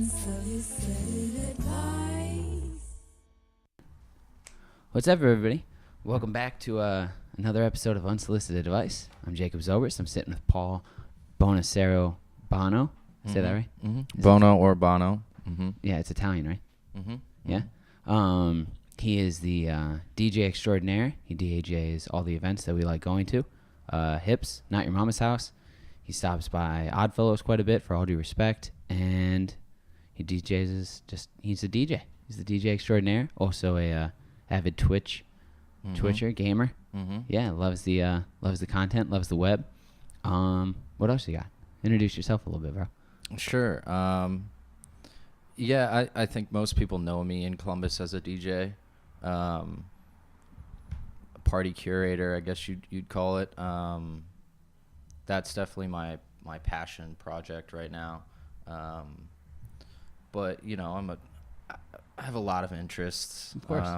Unsolicited advice. What's up, everybody? Welcome back to another episode of Unsolicited Advice. I'm Jacob Zobrist. I'm sitting with Paul Bonasera. BOHNO. Say that right? Mm-hmm. Bono or Bono. Mm-hmm. Yeah, it's Italian, right? Mm-hmm. Yeah. He is the DJ extraordinaire. He DJs all the events that we like going to. Hips, Not Your Mama's House. He stops by Oddfellows quite a bit, for all due respect. And he DJs he's a DJ. He's the DJ extraordinaire. Also a avid Twitcher, gamer. Mm-hmm. Yeah, loves the content, loves the web. What else you got? Introduce yourself a little bit, bro. Sure. Yeah, I think most people know me in Columbus as a DJ. A party curator, I guess you'd call it. That's definitely my passion project right now. But you know, I have a lot of interests. Of course.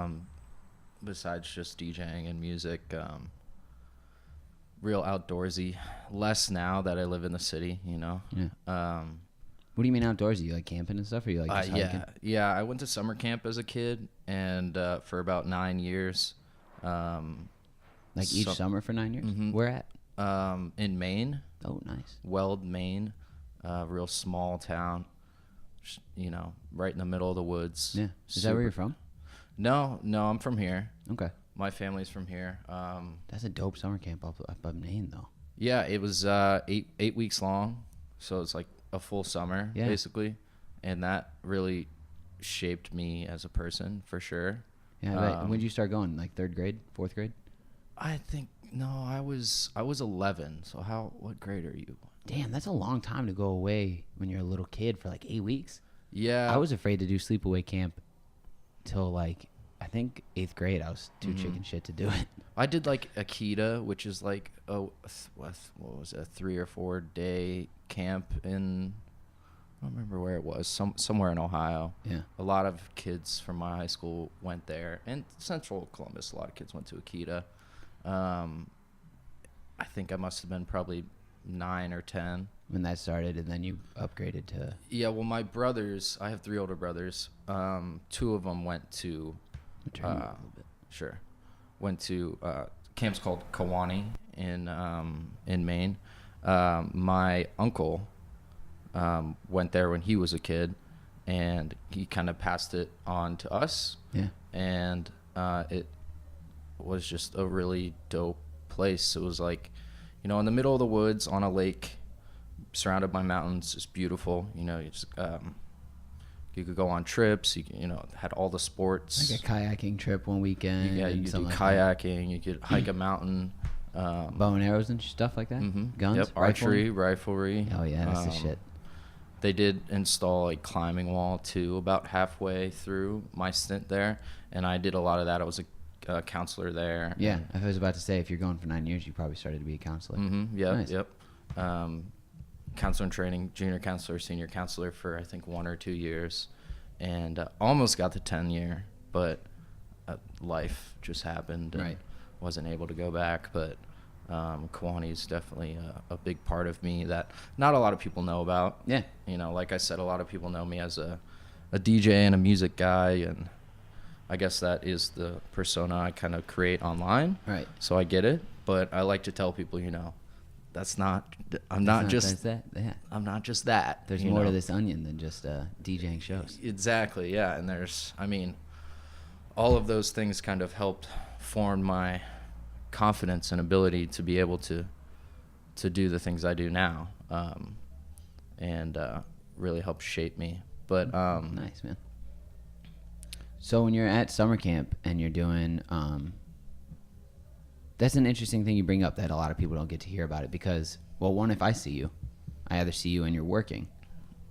Besides just DJing and music, real outdoorsy. Less now that I live in the city, you know. Yeah. What do you mean outdoorsy? You like camping and stuff, or you like just hiking? Yeah. I went to summer camp as a kid, and for about 9 years. Like each summer for 9 years? Mm-hmm. Where at? In Maine. Oh, nice. Weld, Maine. Real small town. You know, right in the middle of the woods. Yeah. Is that where you're from? No, I'm from here. Okay. My family's from here. That's a dope summer camp up Maine, though. Yeah, it was 8 weeks long, so it's like a full summer, basically, and that really shaped me as a person for sure. Yeah. When did you start going? Like third grade, fourth grade? I think I was 11. So what grade are you? Damn, that's a long time to go away when you're a little kid for like 8 weeks. Yeah, I was afraid to do sleepaway camp till like I think 8th grade. I was too chicken shit to do it. I did like Akita, which is like what was it, a 3 or 4 day camp in, I don't remember where it was, somewhere in Ohio. Yeah. A lot of kids from my high school went there, and Central Columbus, a lot of kids went to Akita. I think I must have been probably 9 or 10 when that started, and then you upgraded to. Yeah, well, my brothers, I have 3 older brothers. 2 of them went to sure went to camps called Kewaunee in Maine. My uncle went there when he was a kid, and he kind of passed it on to us. Yeah. And it was just a really dope place. It was like, you know, in the middle of the woods on a lake, surrounded by mountains. It's beautiful. You know, you just you could go on trips. You know, had all the sports. Like a kayaking trip one weekend. Yeah, you could do kayaking. You could hike a mountain. Bow and arrows and stuff like that. Mm-hmm. Guns. Yep. Archery, riflery. Oh yeah, that's the shit. They did install a climbing wall too, about halfway through my stint there, and I did a lot of that. I was a counselor there. Yeah, I was about to say, if you're going for 9 years, you probably started to be a counselor. Mm-hmm. Yep. Nice. Yep. Counselor in training, junior counselor, senior counselor for I think 1 or 2 years, and almost got the 10-year, but life just happened. And right. Wasn't able to go back, but Kewaunee is definitely a big part of me that not a lot of people know about. Yeah. You know, like I said, a lot of people know me as a DJ and a music guy, and I guess that is the persona I kind of create online. Right. So I get it, but I like to tell people, you know, I'm not just that. Yeah. I'm not just that. There's more to this onion than just DJing shows. Exactly. Yeah. And all of those things kind of helped form my confidence and ability to be able to do the things I do now, and really helped shape me. But nice, man. So when you're at summer camp and you're doing that's an interesting thing you bring up that a lot of people don't get to hear about it, because, well, one, if I see you, I either see you and you're working,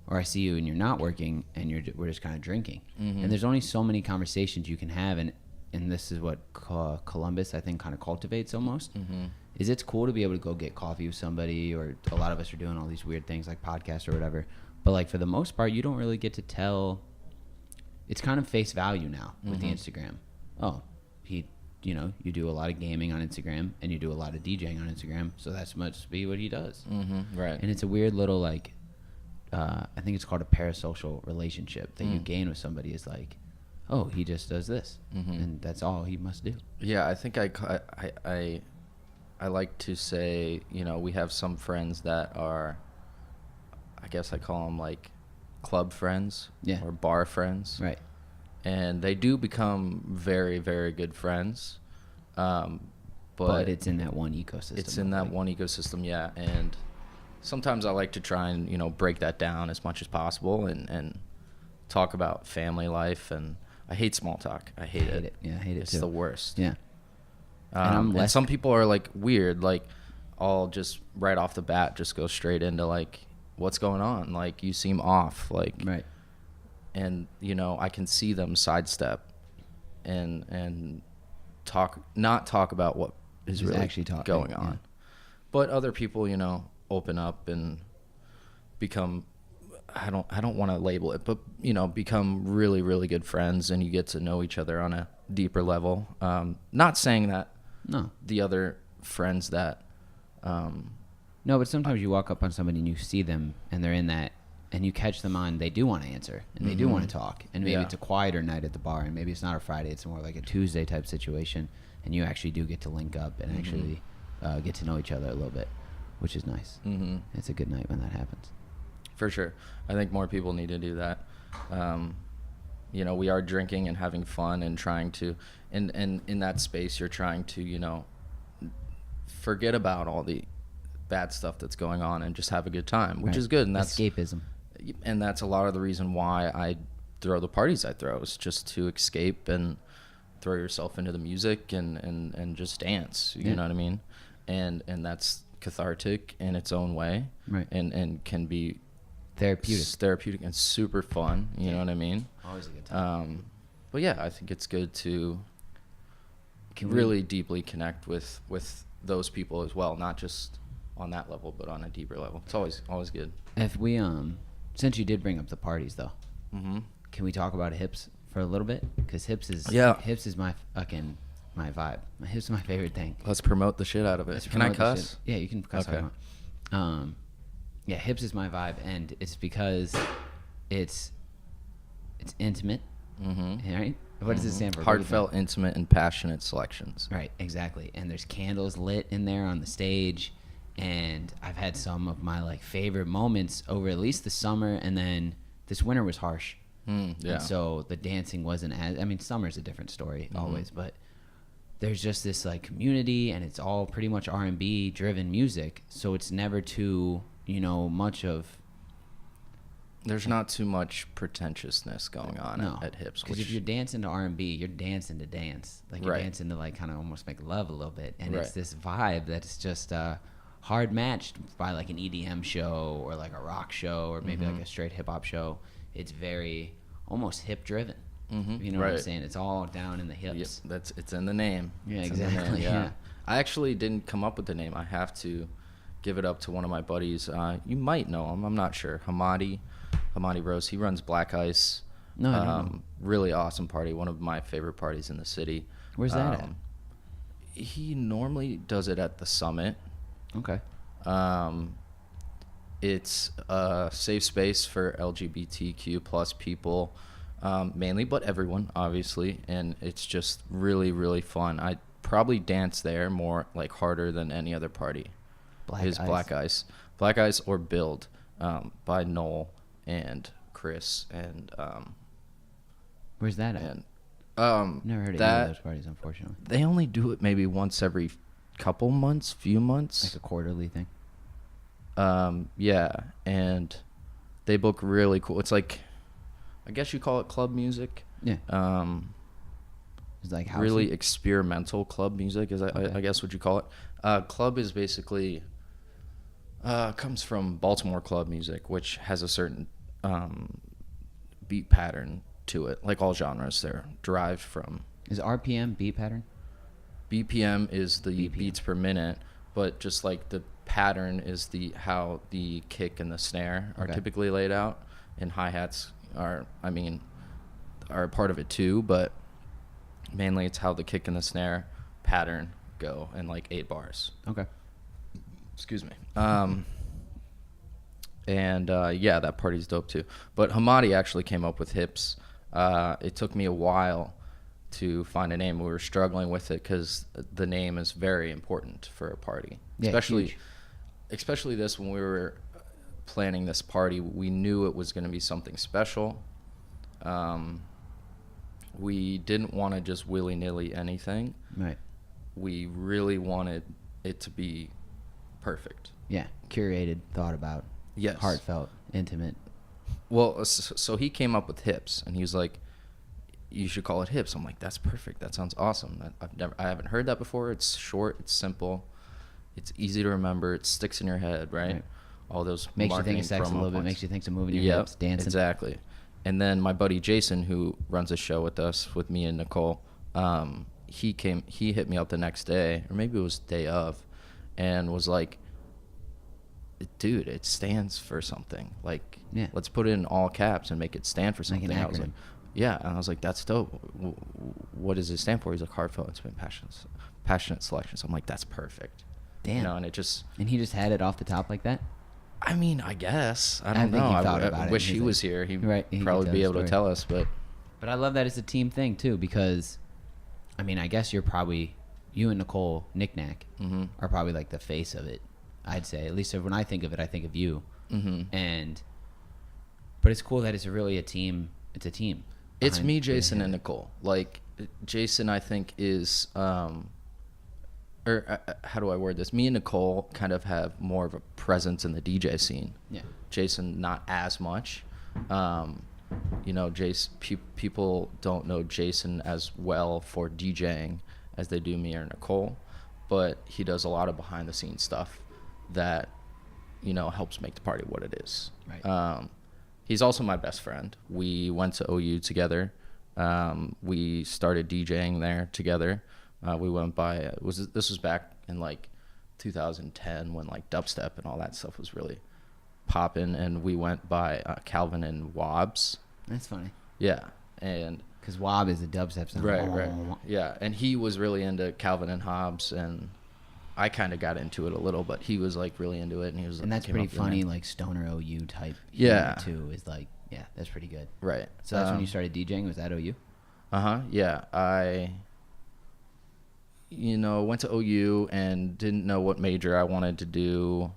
or I see you and you're not working and we're just kind of drinking. Mm-hmm. And there's only so many conversations you can have, and this is what Columbus, I think, kind of cultivates almost. Mm-hmm. Is it's cool to be able to go get coffee with somebody, or a lot of us are doing all these weird things like podcasts or whatever. But like for the most part, you don't really get to tell. It's kind of face value now with the Instagram. Oh, you do a lot of gaming on Instagram and you do a lot of DJing on Instagram, so that must be what he does. Mm-hmm. Right. And it's a weird little like I think it's called a parasocial relationship that you gain with somebody is like, oh, he just does this, and that's all he must do. Yeah, I think I like to say, you know, we have some friends that are, I guess I call them like club friends or bar friends. Right. And they do become very, very good friends. But it's in that one ecosystem. It's in that one ecosystem, yeah. And sometimes I like to try and, you know, break that down as much as possible and talk about family life. And I hate small talk. I hate it. Yeah, I hate it it's too. It's the worst. Yeah. And some people are like weird, like I'll just right off the bat just go straight into like, what's going on? Like, you seem off. Like, right. And, you know, I can see them sidestep and not talk about what is really actually going on. Yeah. But other people, you know, open up and become, I don't want to label it, but, you know, become really, really good friends, and you get to know each other on a deeper level. Not saying that the other friends that no, but sometimes you walk up on somebody and you see them and they're in that, and you catch them on, they do want to answer and they do want to talk, and maybe it's a quieter night at the bar, and maybe it's not a Friday, it's more like a Tuesday type situation, and you actually do get to link up and actually get to know each other a little bit, which is nice. It's a good night when that happens. For sure. I think more people need to do that. You know, we are drinking and having fun and trying to, and in that space, you're trying to, you know, forget about all the bad stuff that's going on and just have a good time, which is good. And that's escapism. And that's a lot of the reason why I throw the parties I throw, is just to escape and throw yourself into the music and just dance. You know what I mean? And that's cathartic in its own way. Right. And can be therapeutic and super fun. You know what I mean? Always a good time. But yeah, I think it's good to really deeply connect with those people as well, not just on that level, but on a deeper level. It's always good. If we since you did bring up the parties though, can we talk about hips for a little bit? Because hips is my fucking my vibe. Hips is my favorite thing. Let's promote the shit out of it. Can I cuss? Yeah, you can cuss. Okay. Yeah, hips is my vibe, and it's because it's intimate, right? What does it stand for? Heartfelt, intimate, and passionate selections. Right, exactly. And there's candles lit in there on the stage, and I've had some of my like favorite moments over at least the summer, and then this winter was harsh. Yeah. And so the dancing wasn't as, I mean, summer's a different story always, but there's just this like community, and it's all pretty much R&B driven music, so it's never too, you know, much of. There's not too much pretentiousness going on at hips. Because if you're dancing to R&B, you're dancing to dance. Like you're dancing to like kind of almost make love a little bit. And it's this vibe that's just hard matched by like an EDM show or like a rock show or maybe like a straight hip hop show. It's very almost hip driven. You know what I'm saying? It's all down in the hips. Yep, it's in the name. Yeah, it's exactly. Yeah. I actually didn't come up with the name. I have to give it up to one of my buddies. You might know him. I'm not sure. Hamadi Rose. He runs Black Ice. No, I don't know. Really awesome party. One of my favorite parties in the city. Where's that at? He normally does it at the Summit. Okay. It's a safe space for LGBTQ plus people, mainly, but everyone, obviously. And it's just really, really fun. I probably dance there more, like, harder than any other party. Black Ice. Black Ice or Build by Noel and Chris and where's that at? And never heard of any of those parties, unfortunately. They only do it maybe once every few months, like a quarterly thing. Yeah, and they book really cool. It's like, I guess you call it club music. Yeah. It's like housey? Really experimental club music is I guess what you call it. Club is basically comes from Baltimore club music, which has a certain beat pattern to it. Like all genres, they're derived from. Is RPM beat pattern? BPM is the beats per minute, but just like the pattern is how the kick and the snare are typically laid out, and hi-hats are a part of it too, but mainly it's how the kick and the snare pattern go in like 8 bars. Okay. Excuse me. And yeah, that party's dope too. But Hamadi actually came up with Hips. It took me a while to find a name. We were struggling with it because the name is very important for a party, especially this when we were planning this party. We knew it was going to be something special. We didn't want to just willy-nilly anything. Right. We really wanted it to be perfect. Yeah, curated, thought about. Yes. Heartfelt, intimate. Well, so he came up with Hips, and he was like, "You should call it Hips." I'm like, "That's perfect. That sounds awesome. I haven't heard that before. It's short. It's simple. It's easy to remember. It sticks in your head, right? All those makes you think of sex a little bit. points. Makes you think of moving your hips, dancing. Exactly. And then my buddy Jason, who runs a show with us, with me and Nicole, he hit me up the next day, or maybe it was the day of, and was like, "Dude, it stands for something. Like, let's put it in all caps and make it stand for something." I was like, "Yeah," and I was like, "That's dope. What does it stand for?" He's like, "Heartfelt, intimate, passionate selection." So I'm like, "That's perfect." Damn. You know, and it just. And he just had it off the top like that. I mean, I guess I don't think know. he thought about I it. wish He's he like, was here. He'd he probably could be tell able the to story. tell us, but. But I love that it's a team thing too, because, I mean, I guess you and Nicole Knick-Knack are probably like the face of it. I'd say, at least when I think of it, I think of you. But it's cool that it's really a team. It's a team. It's me, Jason, and Nicole. Like, Jason, I think is, how do I word this? Me and Nicole kind of have more of a presence in the DJ scene. Yeah. Jason, not as much. You know, people don't know Jason as well for DJing as they do me or Nicole, but he does a lot of behind the scenes stuff that, you know, helps make the party what it is. Right. He's also my best friend. We went to OU together. We started DJing there together. We went by, this was back in like 2010 when like dubstep and all that stuff was really popping, and we went by Calvin and Wobbs. That's funny. Yeah, and because Wob is a dubstep sound. right. Yeah, and he was really into Calvin and Hobbes, and I kind of got into it a little, but he was like really into it, and he was. And that's pretty funny, like stoner OU type. Yeah. Too is like, yeah, that's pretty good. Right. So that's when you started DJing. Was that OU? Yeah, I. You know, went to OU and didn't know what major I wanted to do.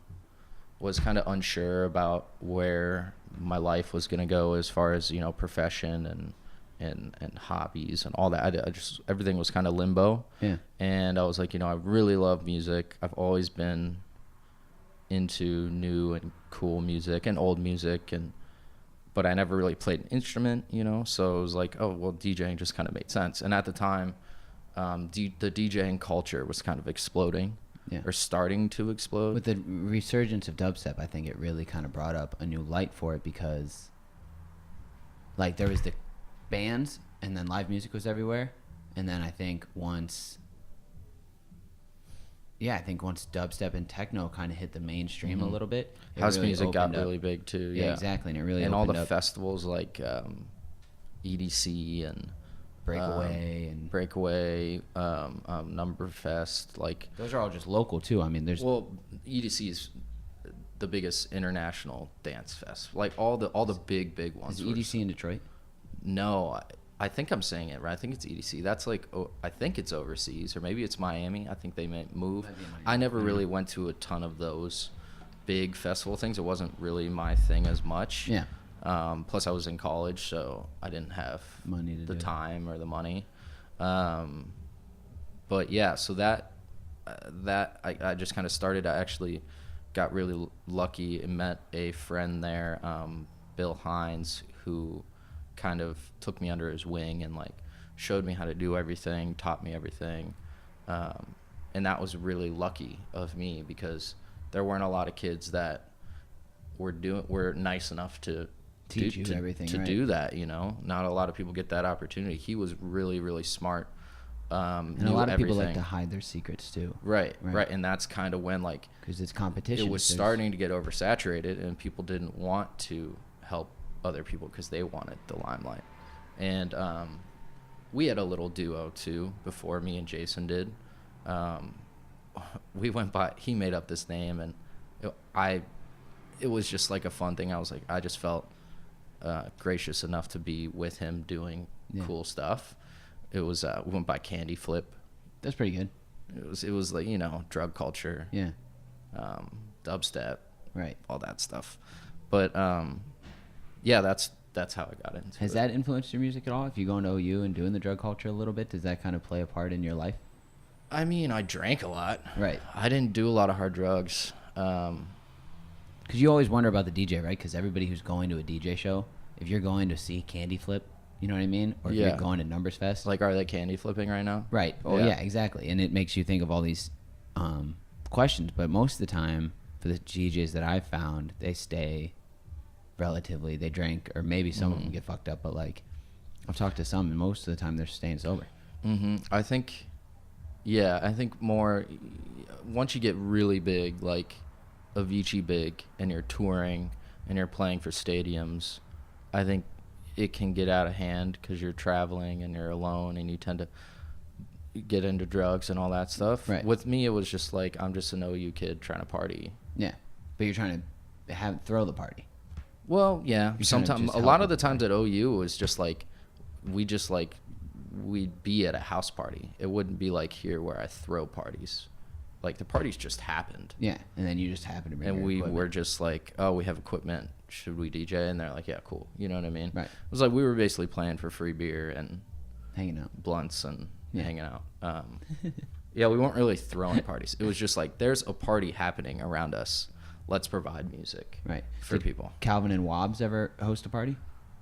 Was kind of unsure about where my life was going to go as far as, you know, profession and hobbies and all that. I just, everything was kind of limbo. Yeah. And I was like, you know, I really love music. I've always been into new and cool music and old music, but I never really played an instrument, you know, so it was like, oh, well, DJing just kind of made sense. And at the time, the DJing culture was kind of exploding. Yeah. Or starting to explode. With the resurgence of dubstep, I think it really kind of brought up a new light for it, because like there was the bands and then live music was everywhere, and then I think once dubstep and techno kind of hit the mainstream a little bit, house really music got up. really big too. Yeah, exactly, and it really and all the up. festivals like EDC and Breakaway, Numberfest, like those are all just local too. I mean, EDC is the biggest international dance fest. Like all the big ones. Is EDC in Detroit? No, I think I'm saying it right. I think it's EDC. That's like, I think it's overseas, or maybe it's Miami. I think they may move. I never really went to a ton of those big festival things. It wasn't really my thing as much. Yeah. Plus I was in college, so I didn't have the time or the money. But yeah, so that I just kind of started. I actually got really lucky and met a friend there, Bill Hines, who kind of took me under his wing and like showed me how to do everything, taught me everything. And that was really lucky of me, because there weren't a lot of kids that were nice enough to teach you everything, to do that, you know. Not a lot of people get that opportunity. He was really, really smart. And a lot of people like to hide their secrets too. Right. And that's kind of when, like, because it's competition. It was starting to get oversaturated, and people didn't want to help other people because they wanted the limelight. And we had a little duo too before me and Jason did. We went by. He made up this name, and it was just like a fun thing. I was like, I just felt gracious enough to be with him doing cool stuff. It was we went by Candy Flip. That's pretty good. It was like, you know, drug culture. Yeah. Dubstep. Right. All that stuff. But yeah, that's how I got into it. Has that influenced your music at all? If you go into OU and doing the drug culture a little bit, does that kind of play a part in your life? I mean, I drank a lot. Right. I didn't do a lot of hard drugs. Because you always wonder about the DJ, right? Because everybody who's going to a DJ show, if you're going to see Candy Flip, you know what I mean? Or if you're going to Numbers Fest. Like, are they candy flipping right now? Right. Oh, yeah, exactly. And it makes you think of all these questions. But most of the time, for the DJs that I've found, they stay relatively, they drink, or maybe some of them get fucked up. But, like, I've talked to some, and most of the time they're staying sober. I think more, once you get really big, like Avicii big, and you're touring and you're playing for stadiums, I think it can get out of hand because you're traveling and you're alone and you tend to get into drugs and all that stuff. Right. With me, it was just like, I'm just an OU kid trying to party. Yeah. But you're trying to throw the party. Well, yeah. You're Sometimes, a help lot of the with times at OU, it was just like, we'd be at a house party. It wouldn't be like here where I throw parties. Like, the parties just happened. Yeah. And then you just happen to bring And your we equipment. were just like, oh, we have equipment. Should we DJ? And they're like, yeah, cool. You know what I mean? Right. It was like we were basically playing for free beer and hanging out. blunts and Yeah. hanging out. Yeah, we weren't really throwing parties. It was just like, there's a party happening around us. Let's provide music Right. for Did people. Calvin and Wobbs ever host a party?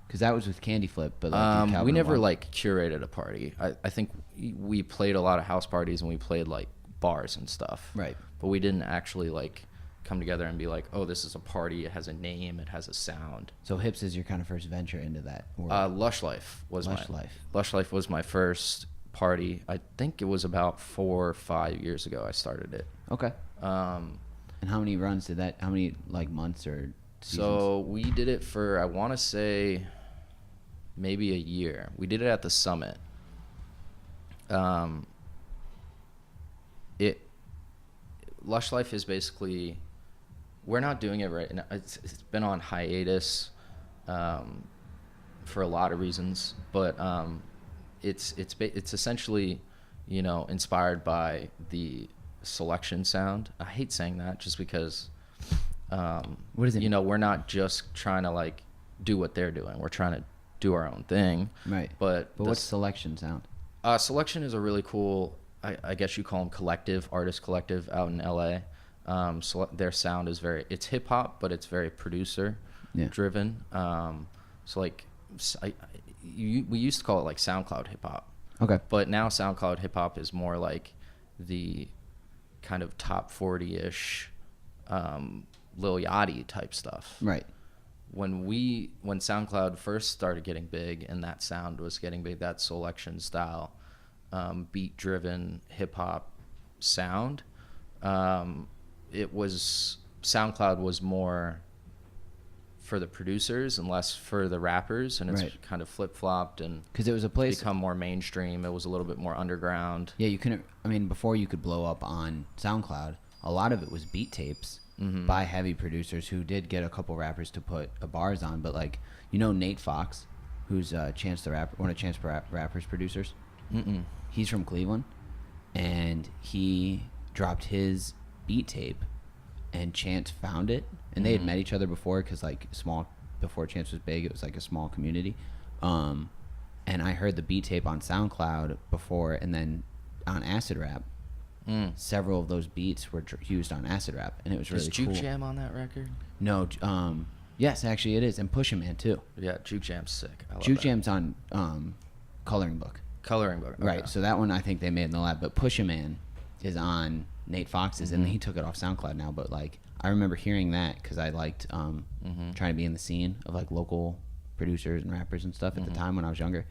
Because that was with Candy Flip. But like did Calvin We and never Wobbs- like curated a party. I think we played a lot of house parties and we played like bars and stuff. Right. But we didn't actually like come together and be like, oh, this is a party. It has a name. It has a sound. So Hips is your kind of first venture into that world. Lush Life was Lush Life. Lush Life was my first party. I think it was about 4 or 5 years ago I started it. Okay. And how many runs did that? How many like months or seasons? So we did it for, I want to say, maybe a year. We did it at the Summit. Lush Life is basically, we're not doing it right now. It's been on hiatus for a lot of reasons, but it's essentially, you know, inspired by the Selection sound. I hate saying that just because what is it? You know, we're not just trying to like do what they're doing. We're trying to do our own thing. Right. But what's Selection sound? Selection is a really cool, I guess you call them collective, artist collective out in LA. So their sound is it's hip hop, but it's very producer driven. So like we used to call it like SoundCloud hip hop. Okay. But now SoundCloud hip hop is more like the kind of top 40-ish Lil Yachty type stuff. Right. When SoundCloud first started getting big and that sound was getting big, that Selection style, beat driven hip hop sound, SoundCloud was more for the producers and less for the rappers, and it's kind of flip-flopped and because it was a place become more mainstream. It was a little bit more underground. Yeah, you couldn't. I mean, before you could blow up on SoundCloud, a lot of it was beat tapes by heavy producers who did get a couple rappers to put bars on. But like, you know, Nate Fox, who's Chance the Rapper, one of Chance the Rapper's producers. He's from Cleveland, and he dropped his beat tape, and Chance found it, and they had met each other before because like before Chance was big, it was like a small community. And I heard the beat tape on SoundCloud before, and then on Acid Rap, several of those beats were used on Acid Rap, and it was really cool. Is Juke Jam on that record? No, yes, actually it is, and Pusha Man too. Yeah, Juke Jam's sick. I love Juke that. Jam's on Coloring Book. Coloring Book. Okay. Right, so that one I think they made in the lab, but Pusha Man is on Nate Fox's, and he took it off SoundCloud now. But like, I remember hearing that because I liked trying to be in the scene of like local producers and rappers and stuff at the time when I was younger.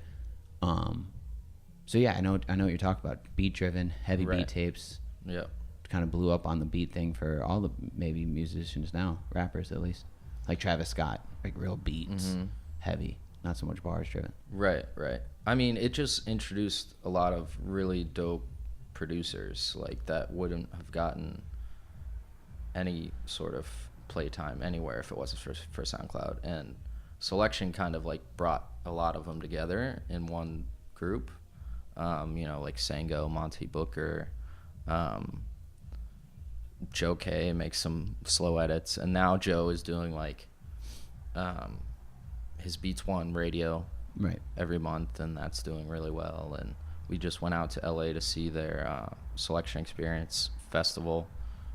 So yeah, I know what you're talking about. Beat driven, heavy beat tapes. Yeah. Kind of blew up on the beat thing for all the maybe musicians now, rappers at least, like Travis Scott, like real beats, heavy, not so much bars driven. Right. I mean, it just introduced a lot of really dope producers like that wouldn't have gotten any sort of playtime anywhere if it wasn't for SoundCloud. And Selection kind of like brought a lot of them together in one group. You know, like Sango, Monty Booker, Joe K makes some slow edits, and now Joe is doing like his Beats One radio every month, and that's doing really well. And we just went out to LA to see their Selection Experience festival.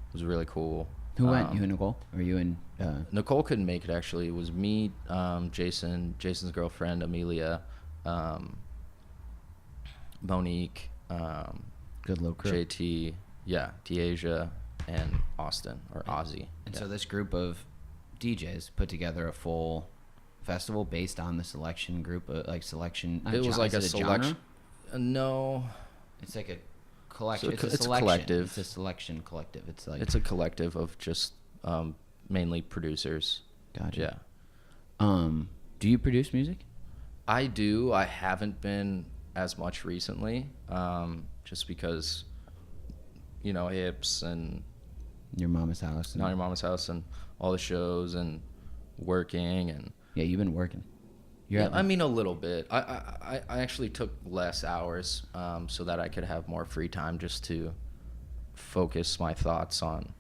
It was really cool. Who went? You and Nicole? Or you and Nicole couldn't make it, actually. It was me, Jason's girlfriend Amelia, Monique, good little crew. JT, Deasia, and Austin, or Ozzy. And so this group of DJs put together a full festival based on the Selection group, like Selection. It was like a selection. No, it's like a collection. So it's a collective. It's a Selection collective. It's like it's a collective of just mainly producers. Gotcha. Yeah. Do you produce music? I do. I haven't been as much recently, just because, you know, Hips and Your Mama's House. Not Your Mama's House and all the shows and working and. Yeah, you've been working. I mean, a little bit. I actually took less hours so that I could have more free time just to focus my thoughts on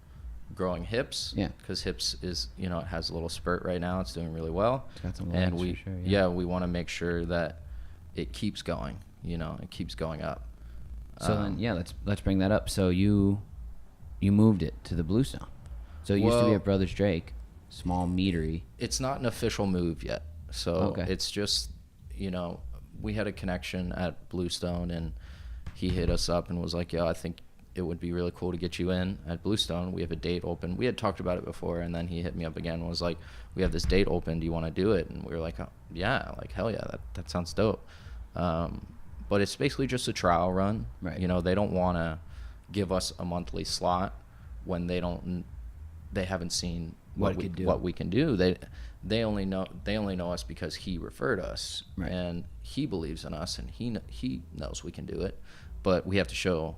growing Hips. Yeah. Because Hips is, you know, it has a little spurt right now. It's doing really well. It's got some and legs we, for sure, we want to make sure that it keeps going. You know, it keeps going up. So then, let's bring that up. So you moved it to the Bluestone. So it used to be at Brothers Drake, small meadery. It's not an official move yet. So it's just, you know, we had a connection at Bluestone, and he hit us up and was like, I think it would be really cool to get you in at Bluestone. We have a date open. We had talked about it before, and then he hit me up again and was like, we have this date open. Do you want to do it? And we were like, oh, yeah, like, hell yeah, that sounds dope. But it's basically just a trial run. Right. You know, they don't want to give us a monthly slot when they haven't seen what we can do. They only know us because he referred us, right. And he believes in us, and he knows we can do it. But we have to show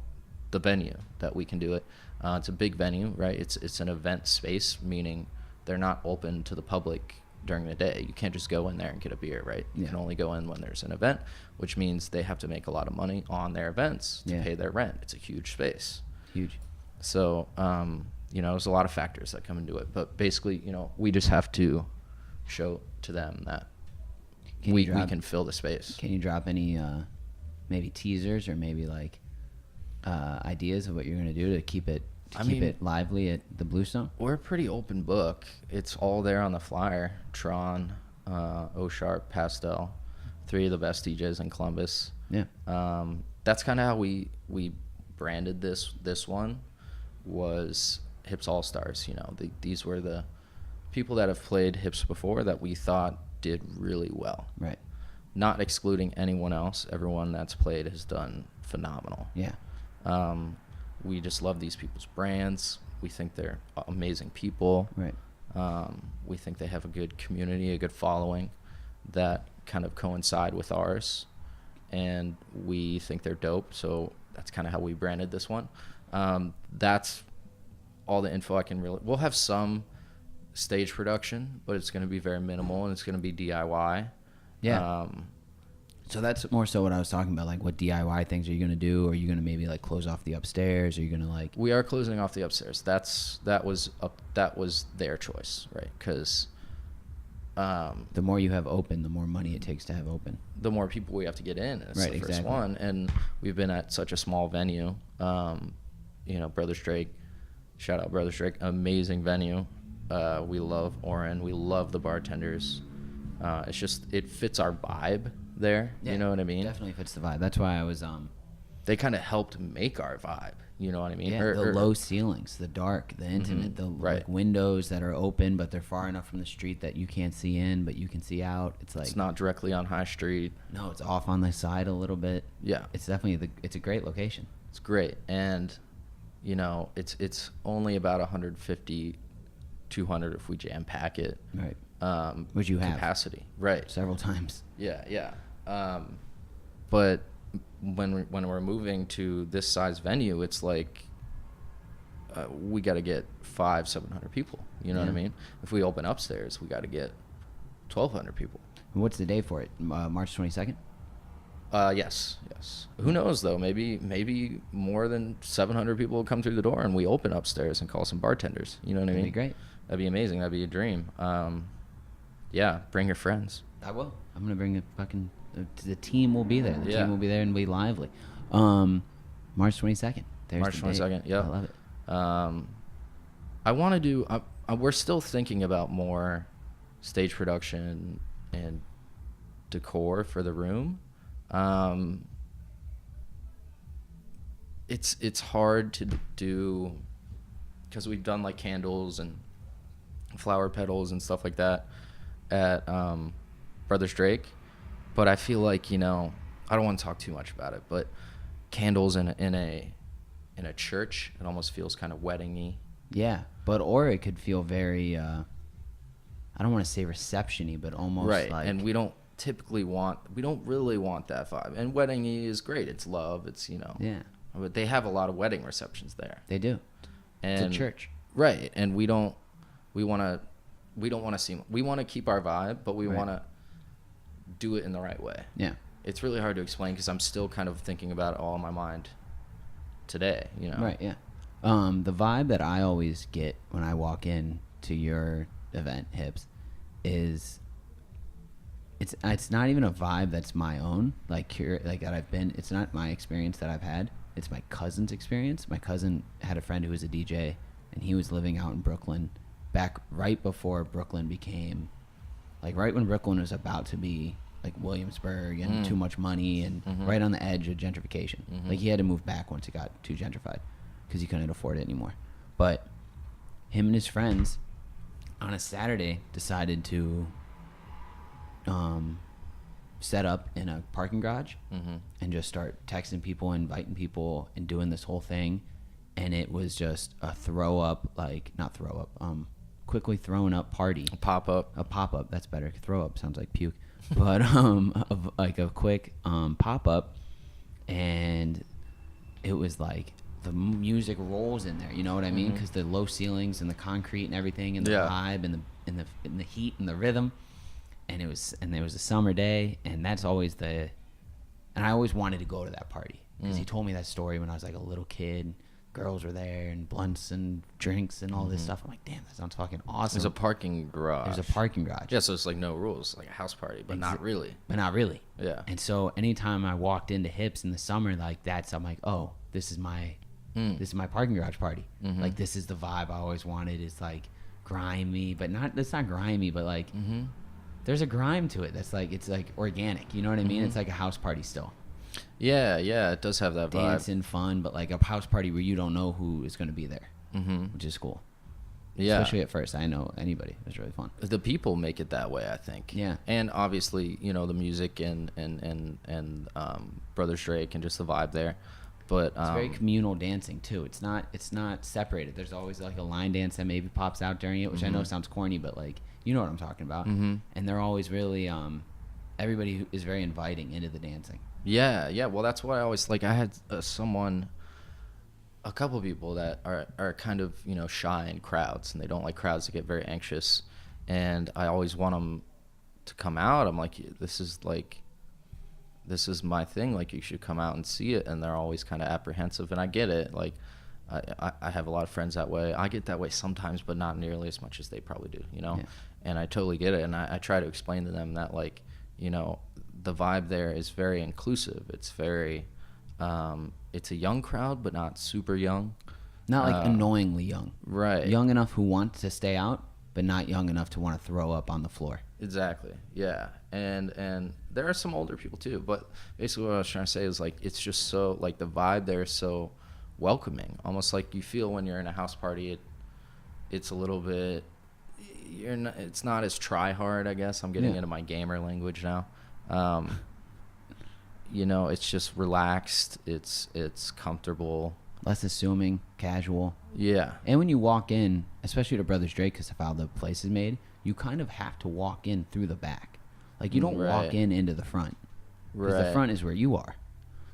the venue that we can do it. It's a big venue, right? It's an event space, meaning they're not open to the public during the day. You can't just go in there and get a beer, right? You can only go in when there's an event, which means they have to make a lot of money on their events to pay their rent. It's a huge space. Huge. So, you know, there's a lot of factors that come into it. But basically, you know, we just have to show to them that we can fill the space. Can you drop any maybe teasers or maybe like ideas of what you're going to do to keep it lively at the Bluestone? We're a pretty open book. It's all there on the flyer. Tron, O-Sharp, Pastel, 3 of the best DJs in Columbus. Yeah. That's kind of how we branded this one, was Hips All Stars. You know, these were the people that have played Hips before that we thought did really well. Right. Not excluding anyone else. Everyone that's played has done phenomenal. Yeah. We just love these people's brands. We think they're amazing people. Right. We think they have a good community, a good following that kind of coincide with ours. And we think they're dope. So that's kind of how we branded this one. That's all the info I can really... We'll have some stage production, but it's going to be very minimal, and it's going to be DIY. Yeah. So that's more so what I was talking about. Like, what DIY things are you going to do? Are you going to maybe like close off the upstairs? Are you going to like... We are closing off the upstairs. That was their choice, right? Because the more you have open, the more money it takes to have open. The more people we have to get in. It's right, the first exactly. one, and we've been at such a small venue. You know, Brothers Drake. Shout out Brothers Drake. Amazing venue. We love Oren. We love the bartenders. It's just, it fits our vibe there. Yeah, you know what I mean? Definitely fits the vibe. That's why I was they kind of helped make our vibe. You know what I mean? Yeah, the low ceilings, the dark, the intimate, the like windows that are open, but they're far enough from the street that you can't see in, but you can see out. It's like, it's not directly on High Street. No, it's off on the side a little bit. Yeah, it's definitely it's a great location. It's great, and you know, it's only about 150, 200 if we jam pack it. Right. Which you have capacity, right? Several times. Yeah. But when we're moving to this size venue, it's like we got to get 500-700 people. You know what I mean? If we open upstairs, we got to get 1,200 people. And what's the day for it? March 22nd? Yes. Who knows though? Maybe more than 700 people will come through the door, and we open upstairs and call some bartenders. You know what I mean? That'd be great. That'd be amazing. That'd be a dream. Yeah, bring your friends. I will. I'm gonna bring the team will be there. The team will be there and be lively. March 22nd. March 22nd. Yeah, I love it. I want to do. We're still thinking about more stage production and decor for the room. It's hard to do because we've done like candles and flower petals and stuff like that at Brothers Drake, but I feel like, you know, I don't want to talk too much about it, but candles in a church, it almost feels kind of wedding-y. Yeah, or it could feel very I don't want to say reception-y, but almost right. like, And we don't really want that vibe. And wedding-y is great. It's love. It's, you know. Yeah. But they have a lot of wedding receptions there. They do. And it's a church. Right. And we want to keep our vibe, but we want to do it in the right way. Yeah. It's really hard to explain because I'm still kind of thinking about it all in my mind today, you know. Right, yeah. The vibe that I always get when I walk in to your event, Hips, is it's not even a vibe that's my own, like that I've been. It's not my experience that I've had. It's my cousin's experience. My cousin had a friend who was a DJ, and he was living out in Brooklyn back right before Brooklyn became, like right when Brooklyn was about to be like Williamsburg and too much money and right on the edge of gentrification. Like he had to move back once it got too gentrified because he couldn't afford it anymore. But him and his friends on a Saturday decided to set up in a parking garage and just start texting people, inviting people, and doing this whole thing. And it was just a quickly thrown up party. A pop-up. That's better. Throw up sounds like puke. But like a quick pop-up, and it was like the music rolls in there. You know what I mean? Because the low ceilings and the concrete and everything, and the vibe and the heat and the rhythm. And there was a summer day, and that's always and I always wanted to go to that party because he told me that story when I was like a little kid. Girls were there and blunts and drinks and all this stuff. I'm like, damn, that sounds fucking awesome. There's a parking garage. Yeah, so it's like no rules, like a house party, but not really. Yeah. And so anytime I walked into Hips in the summer like that, I'm like, oh, this is my parking garage party. Like this is the vibe I always wanted. It's like grimy, but it's not grimy, but like there's a grime to it. That's like, it's like organic. You know what I mean? It's like a house party still. Yeah, it does have that vibe. Dancing, fun, but like a house party where you don't know who is going to be there, which is cool. Yeah, especially at first. I didn't know anybody. It was really fun. The people make it that way, I think. Yeah, and obviously, you know, the music and Brothers Drake and just the vibe there. But it's very communal dancing too. It's not separated. There's always like a line dance that maybe pops out during it, which I know sounds corny, but like you know what I'm talking about. And they're always really everybody is very inviting into the dancing. Yeah. Well, that's why I always like. I had a couple people that are kind of, you know, shy in crowds, and they don't like crowds to get very anxious. And I always want them to come out. I'm like, this is my thing. Like, you should come out and see it. And they're always kind of apprehensive, and I get it. Like, I have a lot of friends that way. I get that way sometimes, but not nearly as much as they probably do. You know, and I totally get it. And I try to explain to them that, like, you know, the vibe there is very inclusive. It's very, it's a young crowd, but not super young. Not like annoyingly young. Right. Young enough who want to stay out, but not young enough to want to throw up on the floor. Exactly. Yeah. And there are some older people too, but basically what I was trying to say is like, it's just so, like, the vibe there is so welcoming. Almost like you feel when you're in a house party, it's a little bit, it's not as try hard, I guess. I'm getting into my gamer language now. You know, it's just relaxed. It's comfortable. Less assuming, casual. Yeah. And when you walk in, especially to Brothers Drake, because of how the place is made, you kind of have to walk in through the back. Like, you don't walk in into the front. Because the front is where you are.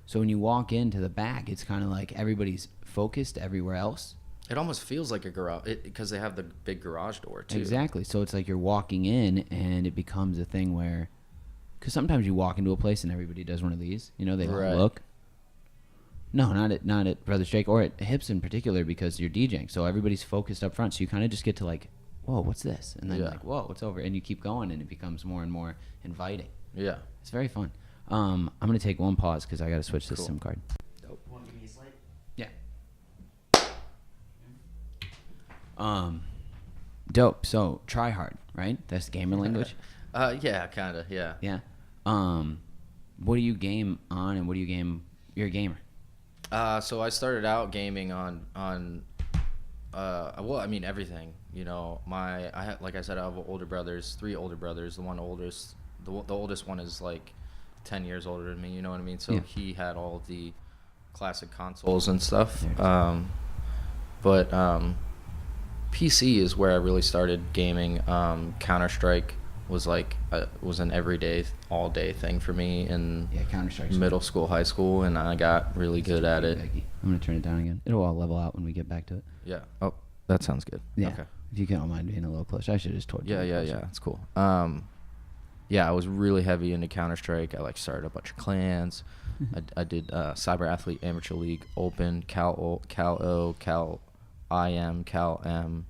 So when you walk into the back, it's kind of like everybody's focused everywhere else. It almost feels like a garage because they have the big garage door too. Exactly. So it's like you're walking in, and it becomes a thing where, because sometimes you walk into a place and everybody does one of these. You know, they don't Right. look. No, not at Brother Jake or at Hips in particular, because you're DJing, so everybody's focused up front. So you kind of just get to like, whoa, what's this? And then Yeah. like, whoa, what's over? And you keep going, and it becomes more and more inviting. Yeah. It's very fun. I'm gonna take one pause because I got to switch this Cool. SIM card. Want to give me a slide? Yeah. Dope. So try hard, right? That's gamer language. Yeah, kind of. Yeah. Yeah. What do you game on, and what do you game? You're a gamer. So I started out gaming on well, I mean everything. You know, like I said, I have older brothers, 3 older brothers. The oldest one is like 10 years older than me. You know what I mean? So Yeah. he had all of the classic consoles and stuff. There it is. But PC is where I really started gaming. Counter-Strike was like was an everyday, all day thing for me in Yeah, Counter-Strike. middle school, high school, and I got really good at it. I'm gonna turn it down again. It'll all level out when we get back to it. Yeah. Oh, that sounds good. Yeah. Okay. If you don't mind being a little closer, I should have just told you. Yeah, it's cool. Yeah, I was really heavy into Counter-Strike. I like started a bunch of clans. I did Cyber Athlete Amateur League Open, Cal O, Cal IM, Cal M.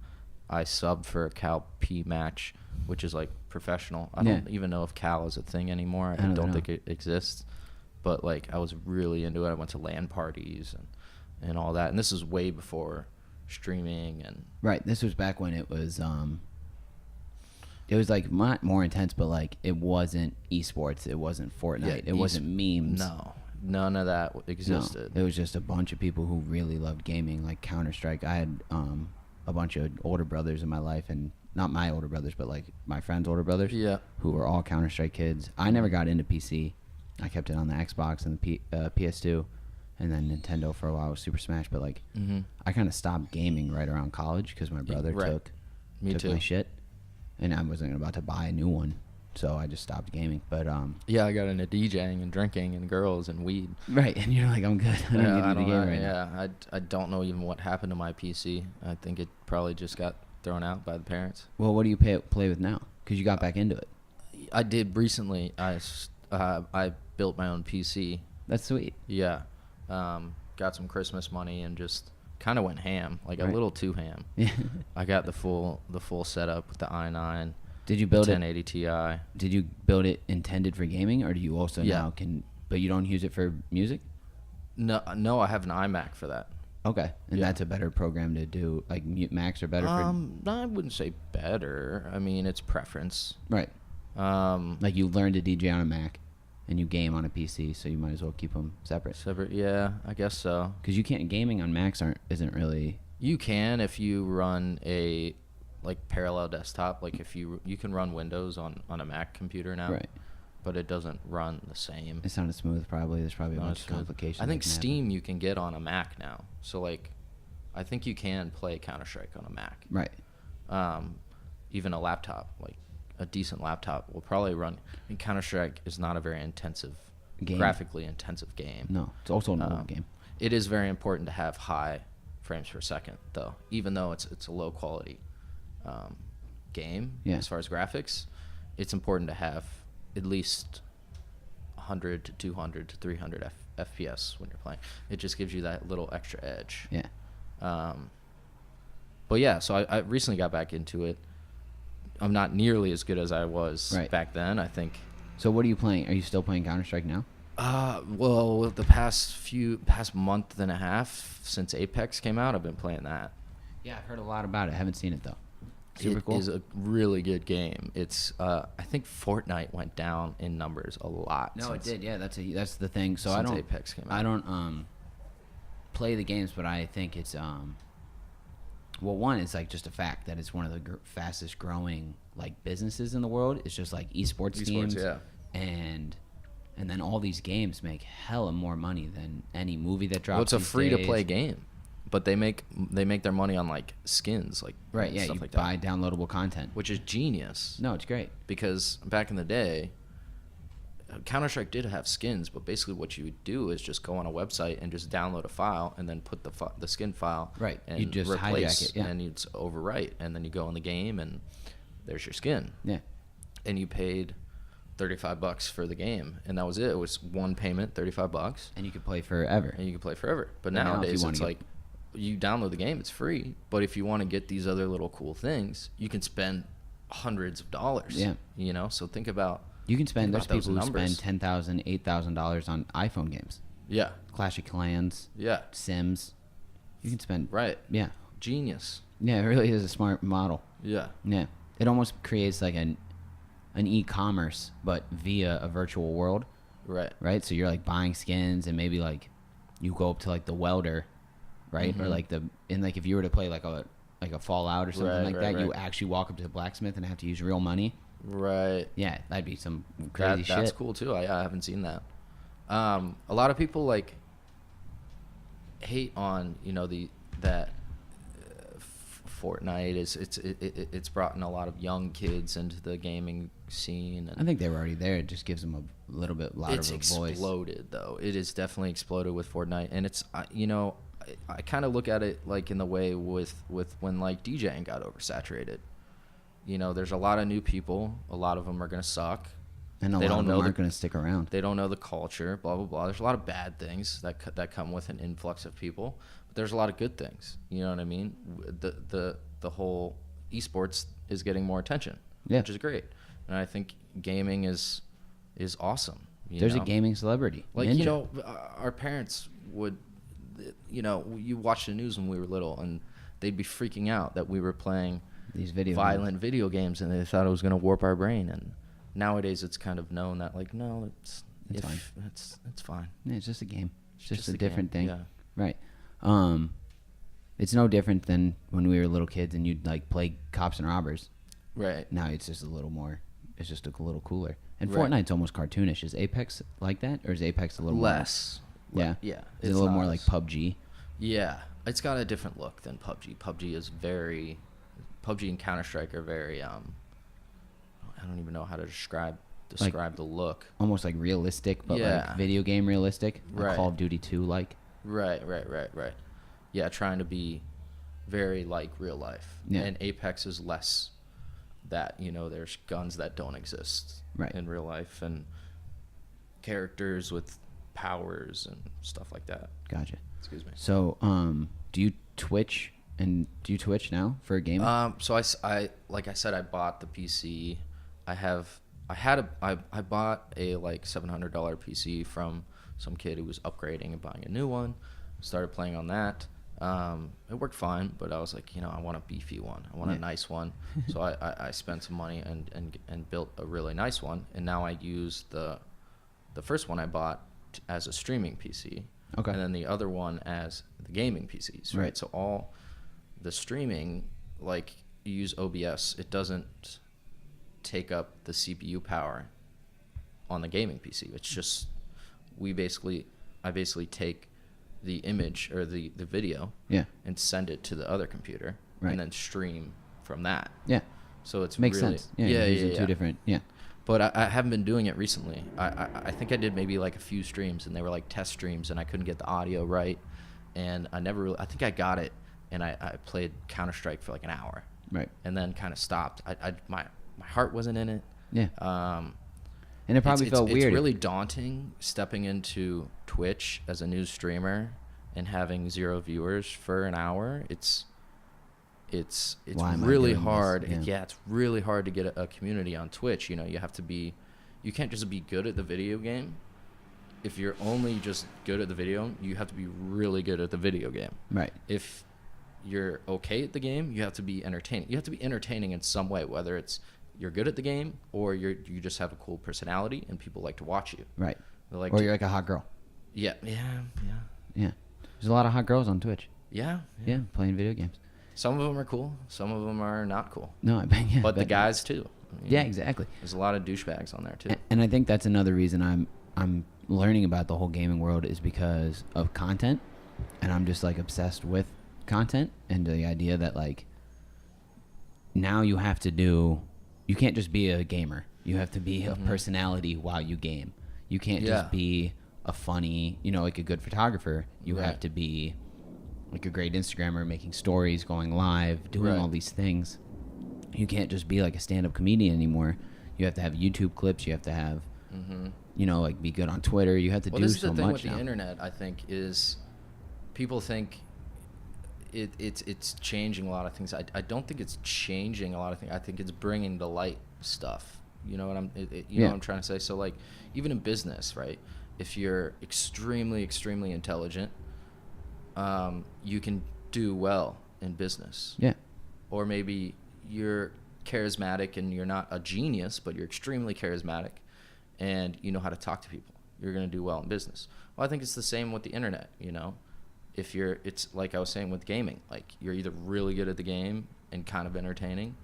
I subbed for a Cal P match, which is like professional. I don't even know if Cal is a thing anymore. I don't think it exists. But like I was really into it. I went to LAN parties and all that. And this is way before streaming and Right. This was back when it was like more intense, but like it wasn't esports. It wasn't Fortnite. It wasn't memes. No, none of that existed. No, it was just a bunch of people who really loved gaming, like Counter-Strike. I had a bunch of older brothers in my life, and not my older brothers, but like my friends' older brothers. Yeah. Who were all Counter-Strike kids. I never got into PC. I kept it on the Xbox and the PS2, and then Nintendo for a while with Super Smash. But like, I kind of stopped gaming right around college because my brother took my shit, and I wasn't about to buy a new one, so I just stopped gaming. But yeah, I got into DJing and drinking and girls and weed. right, and you're like, I'm good. I don't need to game right now. Yeah, I don't know even what happened to my PC. I think it probably just got thrown out by the parents. Well, what do you play with now? Because you got back into it. I did recently. I built my own PC. That's sweet. Yeah, got some Christmas money and just kind of went ham, like a Right. little too ham. Yeah. I got the full setup with the i9. Did you build 1080 Ti. Did you build it intended for gaming, or do you also now but you don't use it for music? No, I have an iMac for that. Okay, and Yeah. that's a better program to do. Like Macs are better for I wouldn't say better. I mean, it's preference. right. Um, Like you learn to DJ on a Mac, and you game on a PC, so you might as well keep them separate. separate. Yeah, I guess so. Because you can't gaming on Macs isn't really You can if you run a like parallel desktop. Like if you can run Windows on a Mac computer now. right. But it doesn't run the same. It's not as smooth. Probably there's probably a Not bunch as of smooth. complications. I think that can Steam you can get on a Mac now. So like, I think you can play Counter-Strike on a Mac. happen. Right. Even a laptop, like a decent laptop, will probably run. I mean, Counter-Strike is not a very intensive, Game. graphically intensive game. No, it's also an old game. It is very important to have high frames per second, though. Even though it's a low quality game Yeah. as far as graphics, it's important to have at least 100 to 200 to 300 FPS when you're playing. It just gives you that little extra edge. Yeah. But yeah, so I recently got back into it. I'm not nearly as good as I was Right. back then, I think. So what are you playing? Are you still playing Counter-Strike now? Well, the past month and a half since Apex came out, I've been playing that. Yeah, I've heard a lot about it. I haven't seen it though. Super cool. It is a really good game. It's I think Fortnite went down in numbers a lot. No, it since- did. Yeah, that's the thing. So since Apex came out. I don't play the games, but I think it's well, one is like just a fact that it's one of the fastest growing like businesses in the world. It's just like esports teams, yeah. and then all these games make hella more money than any movie that drops. Well, it's a these free to play days. game, but they make their money on like skins, like Right? Yeah, stuff you like buy that, downloadable content. which is genius. No, it's great. Because back in the day, Counter-Strike did have skins, but basically what you would do is just go on a website and just download a file and then put the skin file Right. and You just replace hijack it, yeah. and you'd overwrite, and then you go in the game and there's your skin. Yeah. And you paid $35 for the game, and that was it. It was one payment, $35, And you could play forever. and you could play forever. But And now if nowadays you wanna it's get- like you download the game, it's free. But if you want to get these other little cool things, you can spend hundreds of dollars. Yeah. You know, so think about. You can spend. There's Think about people who those numbers. spend $10,000, $8,000 on iPhone games, Yeah. Clash of Clans, Yeah. Sims. You can spend. Right. Yeah. Genius. Yeah, it really is a smart model. Yeah. Yeah, it almost creates like an e-commerce, but via a virtual world, Right. right? So you're like buying skins, and maybe like you go up to like the welder, right? Or like like if you were to play like a Fallout or something Right, like right, that, you right. actually walk up to the blacksmith and have to use real money. Right. Yeah, that'd be some crazy shit. That's cool too. I haven't seen that. A lot of people like hate on that Fortnite it's brought in a lot of young kids into the gaming scene. And I think they were already there. It just gives them a little bit louder it's of a voice. exploded though. It is definitely exploded with Fortnite, and it's I kind of look at it like in the way with when like DJing got oversaturated. There's a lot of new people. A lot of them are gonna suck. And a They lot don't of them know aren't going to stick around. They don't know the culture. Blah blah blah. There's a lot of bad things that come with an influx of people, but there's a lot of good things. You know what I mean? The whole esports is getting more attention, Yeah. which is great, and I think gaming is awesome. There's a gaming celebrity. Like Ninja. our parents would, you watch the news when we were little, and they'd be freaking out that we were playing These video violent video games, and they thought it was going to warp our brain. And nowadays, it's kind of known that like no, It's fine. It's fine. Yeah, it's just a game. It's just a a different game, thing. yeah. Right. It's no different than when we were little kids and you'd like play cops and robbers. Right. Now it's just a little more. It's just a little cooler. And Right. Fortnite's almost cartoonish. Is Apex like that, or is Apex a little Less. More, yeah. Yeah. Is it a little more like PUBG? Yeah, it's got a different look than PUBG. PUBG and Counter-Strike are very I don't even know how to describe the look. Almost like realistic, but Yeah. like video game realistic. Like Right. Call of Duty 2 like. Right. Yeah, trying to be very like real life. Yeah. And Apex is less that, there's guns that don't exist Right. in real life, and characters with powers and stuff like that. Gotcha. Excuse me. So, do you Twitch now for a game? So I like I said, I bought the PC. I bought a like $700 PC from some kid who was upgrading and buying a new one. Started playing on that. It worked fine, but I was like, I want a beefy one. I want a nice one. So I spent some money and built a really nice one. And now I use the first one I bought as a streaming PC. Okay. And then the other one as the gaming PCs. Right. So all the streaming, like you use OBS, it doesn't take up the CPU power on the gaming PC. It's just I basically take the image or the video and send it to the other computer and then stream from that. Yeah. So it's Makes really, sense. Yeah. You're using two different. Yeah. But I haven't been doing it recently. I think I did maybe like a few streams, and they were like test streams, and I couldn't get the audio right. And I never really, I think I got it, and I played Counter-Strike for like an hour. Right. And then kind of stopped. My heart wasn't in it. Yeah. And it probably felt weird. It's really daunting stepping into Twitch as a new streamer and having 0 viewers for an hour. It's really hard. Yeah, it's really hard to get a community on Twitch. You have to be, you can't just be good at the video game. If you're only just good at the video, you have to be really good at the video game. Right. If you're okay at the game, you have to be entertaining. You have to be entertaining in some way, whether it's you're good at the game or you just have a cool personality and people like to watch you. Right. Or you're like a hot girl. Yeah. Yeah. There's a lot of hot girls on Twitch. Yeah. Yeah, playing video games. Some of them are cool. Some of them are not cool. No, I bet. Yeah, but the guys too. Yeah, exactly. There's a lot of douchebags on there too. And I think that's another reason I'm learning about the whole gaming world is because of content, and I'm just like obsessed with content and the idea that like now you can't just be a gamer. You have to be a personality while you game. You can't Yeah. just be a funny, like a good photographer. You Right. have to be like a great Instagrammer, making stories, going live, doing Right. all these things. You can't just be like a stand-up comedian anymore. You have to have YouTube clips. You have to have, like be good on Twitter. You have to Well, do this is so the thing much with the now. internet. I think is people think it's changing a lot of things. I don't think it's changing a lot of things. I think it's bringing to light stuff. You know what I'm you know what I'm trying to say. So like even in business, right? If you're extremely intelligent, you can do well in business. Yeah. Or maybe you're charismatic and you're not a genius, but you're extremely charismatic and you know how to talk to people. You're going to do well in business. Well, I think it's the same with the internet, If it's like I was saying with gaming, like you're either really good at the game and kind of entertaining,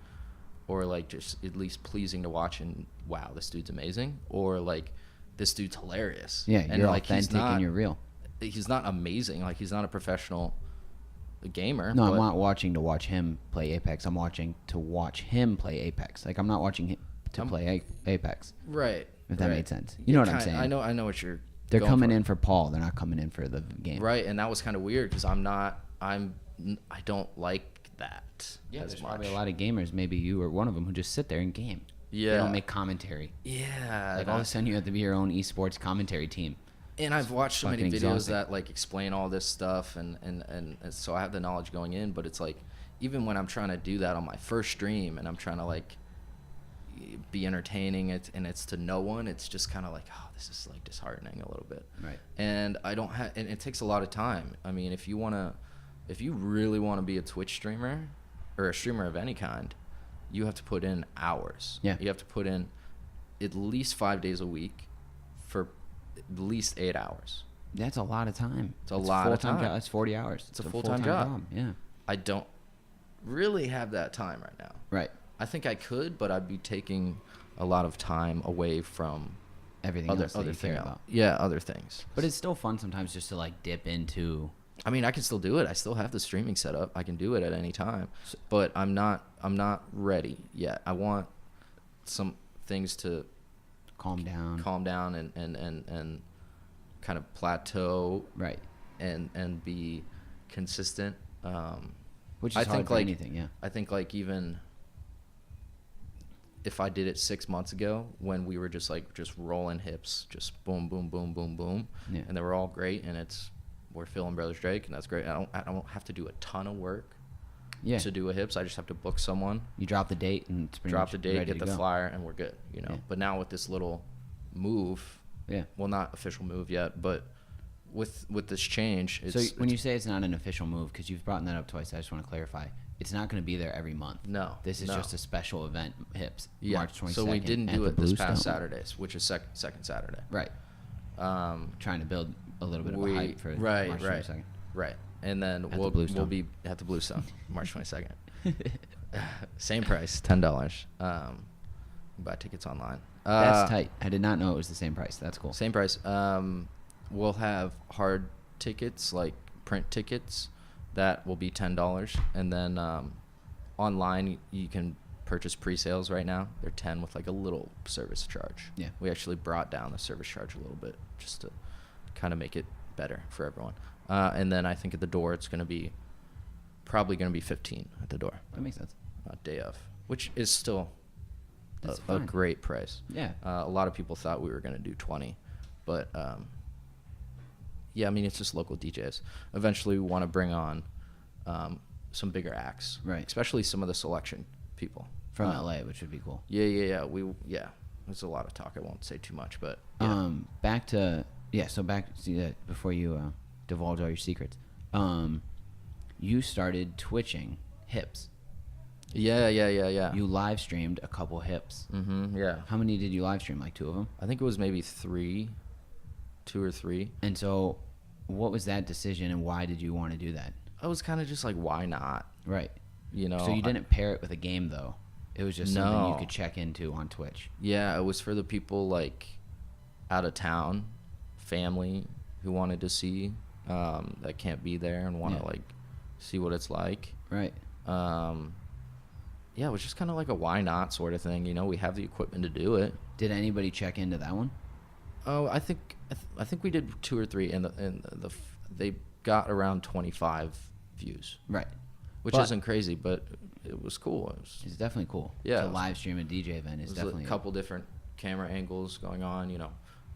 or like just at least pleasing to watch and wow, this dude's amazing, or like this dude's hilarious. Yeah, and you're like authentic and you're real. He's not amazing, like he's not a professional gamer. No, but I'm not watching to watch him play Apex. I'm watching to watch him play Apex. Like I'm not watching him to play Apex. Right. If that right. made sense. You know what I'm Kinda- saying? I know what you're. They're going coming for. in for Paul. They're not coming in for the game. Right, and that was kind of weird because I don't like that Yeah, as there's much. probably a lot of gamers, maybe you or one of them, who just sit there and game. Yeah. They don't make commentary. Yeah. Like all of a sudden you have to be your own esports commentary team. And I've watched so many Fucking videos exhausting. that like explain all this stuff and so I have the knowledge going in, but it's like even when I'm trying to do that on my first stream and I'm trying to like be entertaining and it's to no one, it's just kind of like, oh, this is like disheartening a little bit. Right. And I don't have, and it takes a lot of time. I mean, if you really want to be a Twitch streamer or a streamer of any kind, you have to put in hours. Yeah. You have to put in at least 5 days a week for at least 8 hours. That's a lot of time. It's a lot of full-time time. job. That's 40 hours. It's a full-time job. Yeah. I don't really have that time right now. Right. I think I could, but I'd be taking a lot of time away from Everything else that you care about. Yeah, other things. But it's still fun sometimes just to like dip into. I mean, I can still do it. I still have the streaming set up. I can do it at any time. But I'm not ready yet. I want some things to Calm down. and kind of plateau Right. and be consistent. Which is I hard think for like anything, yeah. I think like even if I did it 6 months ago when we were just rolling hips, just boom, boom, boom, boom, boom, Yeah. and they were all great, and we're Phil Brothers Drake, and that's great. I don't have to do a ton of work Yeah. to do a hips. I just have to book someone, You drop the date and it's pretty drop much the date, ready get to the go. flyer, and we're good. Yeah. But now with this little move, Yeah. well, not official move yet, but with this change, So when you say it's not an official move, because you've brought that up twice, I just want to clarify. It's not going to be there every month. No, This is no. just a special event, HIPS, yeah. March 22nd. So we didn't at do the it this Bluestone. past Saturday, which is second Saturday. Right. Trying to build a little bit of a hype for March 22nd. Right. And then At the we'll Bluestone. be at the Bluestone, March 22nd. Same price, $10. Buy tickets online. That's tight. I did not know it was the same price. That's cool. Same price. We'll have hard tickets, like print tickets, that will be $10, and then online you can purchase pre-sales right now. They're 10 with like a little service charge. Yeah. We actually brought down the service charge a little bit just to kind of make it better for everyone. And then I think at the door it's probably going to be 15 at the door. That makes sense. Day of, which is still That's a fine. great price. Yeah. A lot of people thought we were going to do 20, but yeah, I mean, it's just local DJs. Eventually we want to bring on some bigger acts, Right. Especially some of the selection people From LA, which would be cool. Yeah. There's a lot of talk. I won't say too much, but yeah. Back to before you divulge all your secrets. You started twitching hips. Yeah. You live streamed a couple hips. Yeah. How many did you live stream? Like 2 of them? I think it was maybe 2 or 3. And so what was that decision and why did you want to do that? I was kind of just like, why not? Right. You know. So you didn't pair it with a game though. It was just something you No. could check into on Twitch. Yeah, it was for the people like out of town, family who wanted to see that can't be there and want to like see what it's like. Right. Yeah, it was just kind of like a why not sort of thing. You know, we have the equipment to do it. Did anybody check into that one? Oh, I think we did 2 or 3, and they got around 25 views, Right. which But- isn't crazy, but it was cool. It's definitely cool. Yeah, To it was- live stream a DJ event is There's definitely a couple different camera angles going on.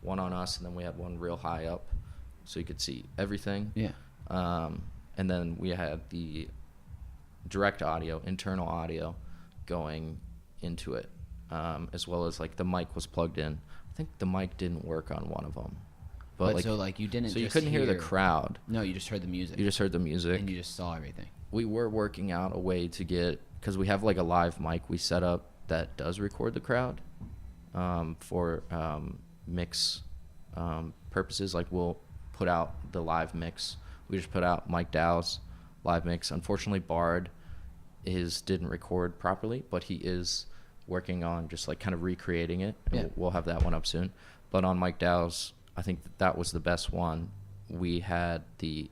One on us, and then we had one real high up, so you could see everything. Yeah. And then we had the direct audio, internal audio, going into it, as well as like the mic was plugged in. I think the mic didn't work on one of them, But so like you didn't. So you just couldn't hear the crowd. No, you just heard the music. You just heard the music. and you just saw everything. We were working out a way to get, because we have like a live mic we set up that does record the crowd, for mix purposes. Like we'll put out the live mix. We just put out Mike Dow's live mix. Unfortunately, Bard didn't record properly, but he is working on just like kind of recreating it. And Yeah. we'll have that one up soon. But on Mike Dow's, I think that was the best one. We had the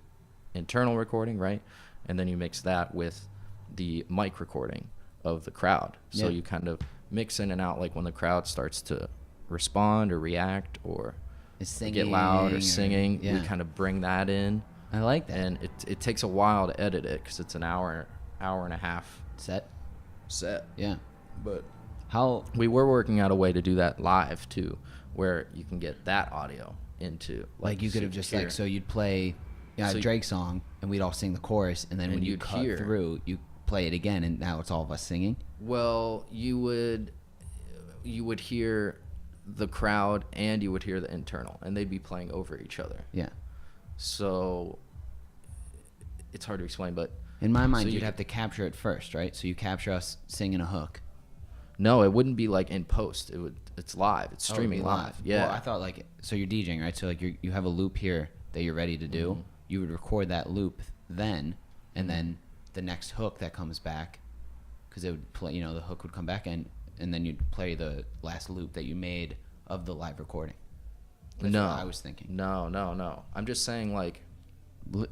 internal recording, right? And then you mix that with the mic recording of the crowd. So Yeah. you kind of mix in and out, like when the crowd starts to respond or react or Is singing get loud or or- singing, yeah. we kind of bring that in. I like that. And it takes a while to edit it because it's an hour and a half Set. set. Yeah. But How? we were working out a way to do that live too, where you can get that audio into Like you could have just like, so you'd play So a Drake song and we'd all sing the chorus, and then And when you you'd cut hear. through, you play it again, and now it's all of us singing. Well, you would hear the crowd and you would hear the internal, and they'd be playing over each other. Yeah. So it's hard to explain, but In my mind, So you you'd could- have to capture it first, right? So you capture us singing a hook. no, it wouldn't be like in post. It's live. It's Oh, it'd be streaming live. Yeah. Well, I thought like, so you're DJing, right? So like you have a loop here that you're ready to do. Mm-hmm. You would record that loop then, and then the next hook that comes back, because it would play, the hook would come back, and then you'd play the last loop that you made of the live recording. That's No, what I was thinking. No. I'm just saying like.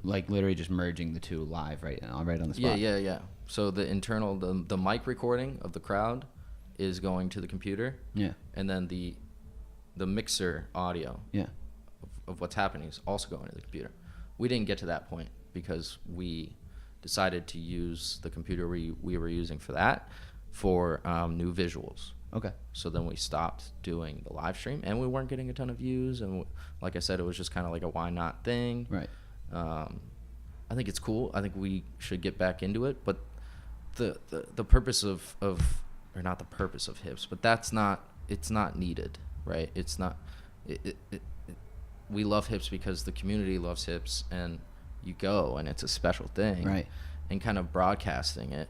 Like literally just merging the two live right now, right on the spot. Yeah. So the internal, the mic recording of the crowd is going to the computer. Yeah. And then the mixer audio Yeah. of what's happening is also going to the computer. We didn't get to that point because we decided to use the computer we were using for that for new visuals. Okay. So then we stopped doing the live stream, and we weren't getting a ton of views. And like I said, it was just kind of like a why not thing. Right. I think it's cool. I think we should get back into it. But the purpose of or not the purpose of HIPS, but it's not needed, right? It's not. We love HIPS because the community loves HIPS, and you go, and it's a special thing. Right. And kind of broadcasting it,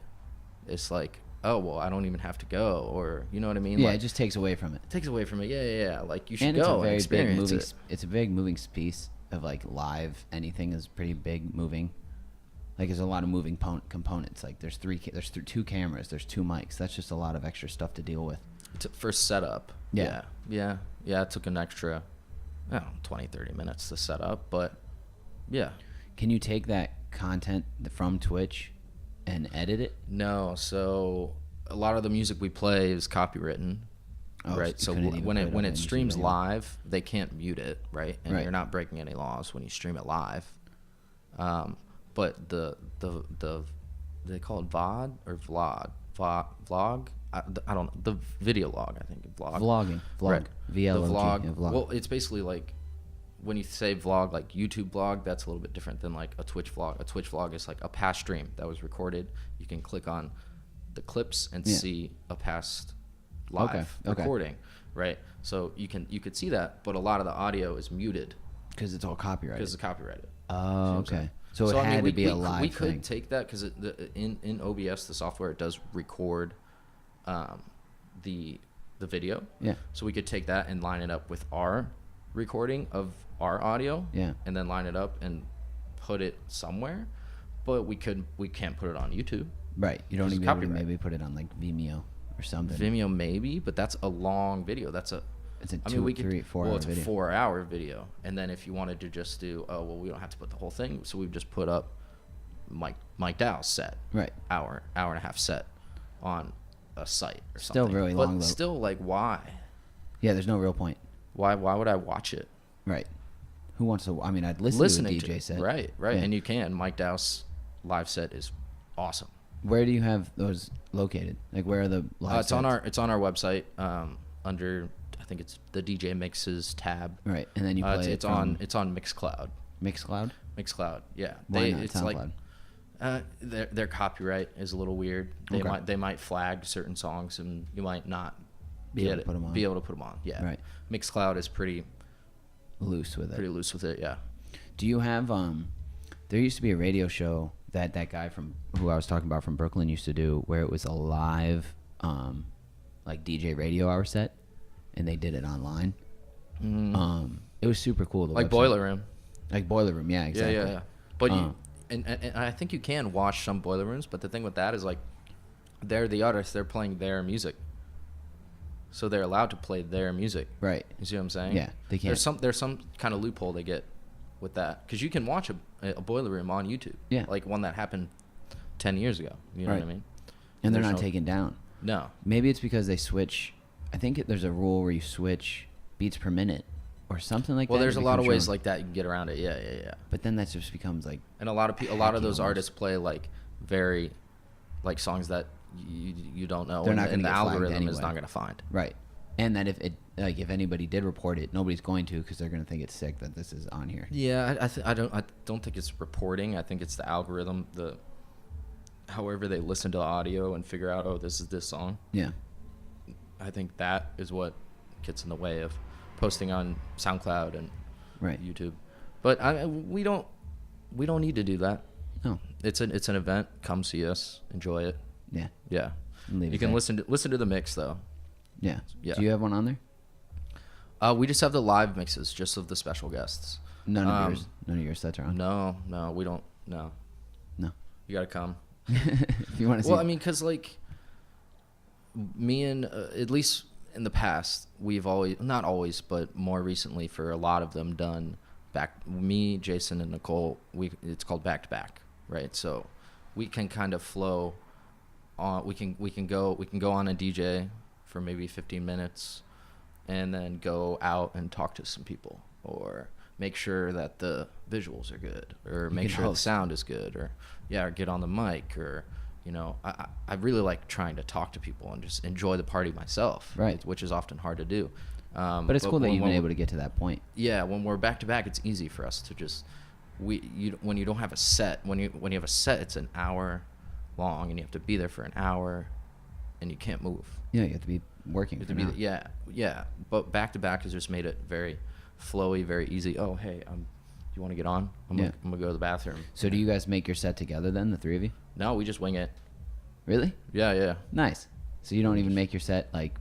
it's like, oh well, I don't even have to go, or you know what I mean? Yeah, Like, it just takes away from it. takes away from it. Yeah. Like you should And it's a go and very big experience moving. it. It's a big moving piece of like live. Anything is pretty big moving. Like there's a lot of moving components. Like there's two cameras. There's 2 mics. That's just a lot of extra stuff to deal with. For setup. Yeah. Yeah. It took an extra, 20, 30 minutes to set up, but yeah. Can you take that content from Twitch and edit it? No, so a lot of the music we play is copywritten, Oh, right? so So you couldn't even when put it it when on it YouTube streams anymore. live, they can't mute it, right? And Right. you're not breaking any laws when you stream it live. But the they call it VOD or vlog? I don't know. The video log, I think. Vlogging. Vlog. Right. VLOG. The vlog. Yeah, vlog. Well, it's basically like when you say vlog, like YouTube vlog, that's a little bit different than like a Twitch vlog. A Twitch vlog is like a past stream that was recorded. You can click on the clips and Yeah. see a past live Okay. recording, right? So you could see that, but a lot of the audio is muted Because it's all copyrighted. because it's copyrighted. Oh, See what I'm okay. saying? So it I mean, had to be a we live We thing. could take that because in OBS, the software, it does record the video. Yeah. So we could take that and line it up with our recording of our audio. Yeah. And then line it up and put it somewhere, but we can't put it on YouTube. Right. You don't It's even be able to copyright. maybe put it on like Vimeo or something. Vimeo maybe, but that's a long video. It's a I mean, 2, 3, 4 hour it's video. a 4-hour video. And then if you wanted to just do, we don't have to put the whole thing. So we've just put up Mike Dow's set, Right. hour and a half set on a site or Still something. really but long, though. still, like, why? Yeah, there's no real point. Why would I watch it? Right. Who wants to? I mean, I'd listen Listening to a DJ set. Right. Yeah. And you can. Mike Dow's live set is awesome. Where do you have those located? Like, where are the live It's sets? on our website under, I think it's the DJ Mixes tab. Right, and then you play it's on Mixcloud. Mixcloud. Mixcloud, yeah. Why not It's SoundCloud? like their copyright is a little weird. They might flag certain songs, and you might not Be able to put 'em on. Be able to put them on, yeah. Right. Mixcloud is pretty Loose with pretty it. loose with it, yeah. Do you have? There used to be a radio show that guy from who I was talking about from Brooklyn used to do, where it was a live, like DJ radio hour set, and they did it online. It was super cool. The Like website. Boiler Room. Like Boiler Room, yeah, exactly. Yeah. But and I think you can watch some Boiler Rooms, but the thing with that is, like, they're the artists, they're playing their music. So they're allowed to play their music. Right. You see what I'm saying? Yeah, they can. There's some kind of loophole they get with that, because you can watch a Boiler Room on YouTube. Yeah. Like one that happened 10 years ago. You know Right. what I mean? And they're There's not no- taken down. No. Maybe it's because they switch. I think there's a rule where you switch beats per minute or something like Well, that. there's It a lot of becomes your ways own. like that you can get around it. Yeah. But then that just becomes like. And a lot of Hacking those almost. artists play like very, like, songs that you don't know, They're not and gonna the get flagged algorithm is anyway. not going to find. Right. And that if anybody did report it, nobody's going to, because they're going to think it's sick that this is on here. Yeah, I don't think it's reporting. I think it's the algorithm, however they listen to the audio and figure out, oh, this is this song. Yeah. I think that is what gets in the way of posting on SoundCloud and Right. YouTube. But we don't need to do that. No. It's an event. Come see us. Enjoy it. Yeah. Yeah. Leave You it can there. listen to the mix though. Yeah. Yeah. Do you have one on there? We just have the live mixes, just of the special guests. None of your sets are on. No, we don't. No, No. you gotta come. If you want to see. Well, I mean, because, like, me and at least in the past, we've always, not always, but more recently for a lot of them, done me, Jason, and Nicole. It's called back to back, right? So we can kind of flow on. We can go on a DJ for maybe 15 minutes, and then go out and talk to some people, or make sure that the visuals are good, or make can sure the host. sound is good, or get on the mic, or I really like trying to talk to people and just enjoy the party myself, Right. which is often hard to do. but it's cool that when- you've been when- able to get to that point. Yeah, when we're back to back, it's easy for us to just when you don't have a set, when you have a set, it's an hour long, and you have to be there for an hour, and you can't move. Yeah, you have to be working. You For have to now. be yeah. But back to back has just made it very flowy, very easy. Oh, hey, do you want to get on? I'm Yeah. gonna go to the bathroom. So do you guys make your set together then, the three of you? No, we just wing it. Really? Yeah. Nice. So you don't even make your set like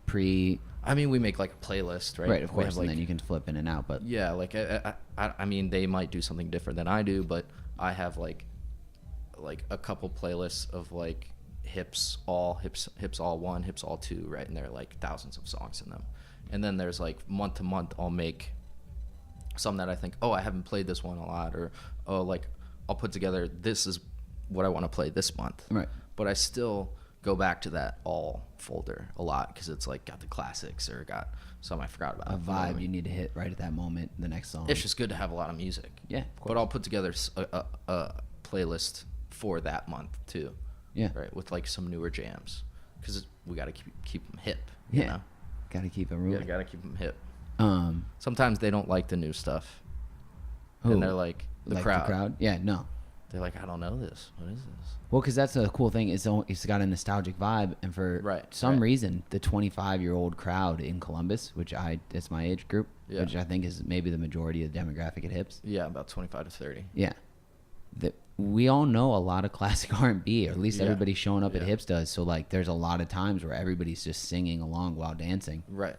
pre. I mean, we make like a playlist, right? Right, of We course, have, and then you can flip in and out. But Yeah, like I mean, they might do something different than I do, but I have like a couple playlists of like hips all 1, hips all 2, right? And there are like thousands of songs in them. And then there's like month to month, I'll make some that I think, oh, I haven't played this one a lot, or oh, like I'll put together, this is what I want to play this month. Right. But I still go back to that all folder a lot, because it's like got the classics, or got some I forgot about. a You know what I vibe mean? you need to hit right at that moment. The next song. It's just good to have a lot of music. Yeah, of course. But I'll put together a playlist for that month too. Yeah. Right, with like some newer jams, because we got to keep them hip. Yeah. You know? Got to keep it Yeah, moving. got to keep them hip. Um. Sometimes they don't like the new stuff, Who? and they're like the crowd. Yeah. No. They're like, I don't know this. What is this? Well, because that's a cool thing. It's got a nostalgic vibe, and for Right, some right. reason, the 25-year-old crowd in Columbus, which it's my age group, Yeah. which I think is maybe the majority of the demographic at Hips. Yeah, about 25 to 30. Yeah, we all know a lot of classic R&B, or at least Yeah. everybody showing up at Yeah. Hips does. So like, there's a lot of times where everybody's just singing along while dancing. Right.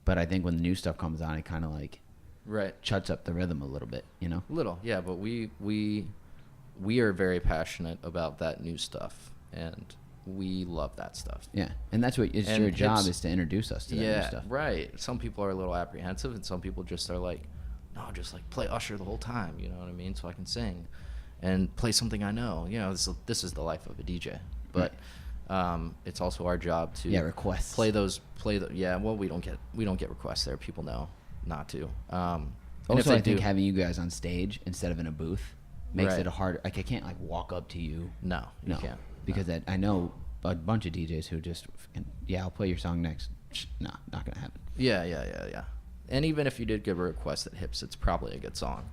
But I think when the new stuff comes on, it kind of like Right. chuts up the rhythm a little bit, you know? Little, yeah, but we are very passionate about that new stuff, and we love that stuff. Yeah, and that's what it's And your job Hips- is to introduce us to that new Yeah, stuff. right. Some people are a little apprehensive, and some people just are like, no, just like play Usher the whole time, you know what I mean? So I can sing and play something I know. You know, this is the life of a DJ. But it's also our job to requests. Well, we don't get requests there. People know not to. And if Also, they I think do, having you guys on stage instead of in a booth makes Right. it hard. Like, I can't like walk up to you. no, you can't. Because I know a bunch of DJs who just, I'll play your song next. No, not gonna happen. Yeah. And even if you did give a request at Hips, it's probably a good song.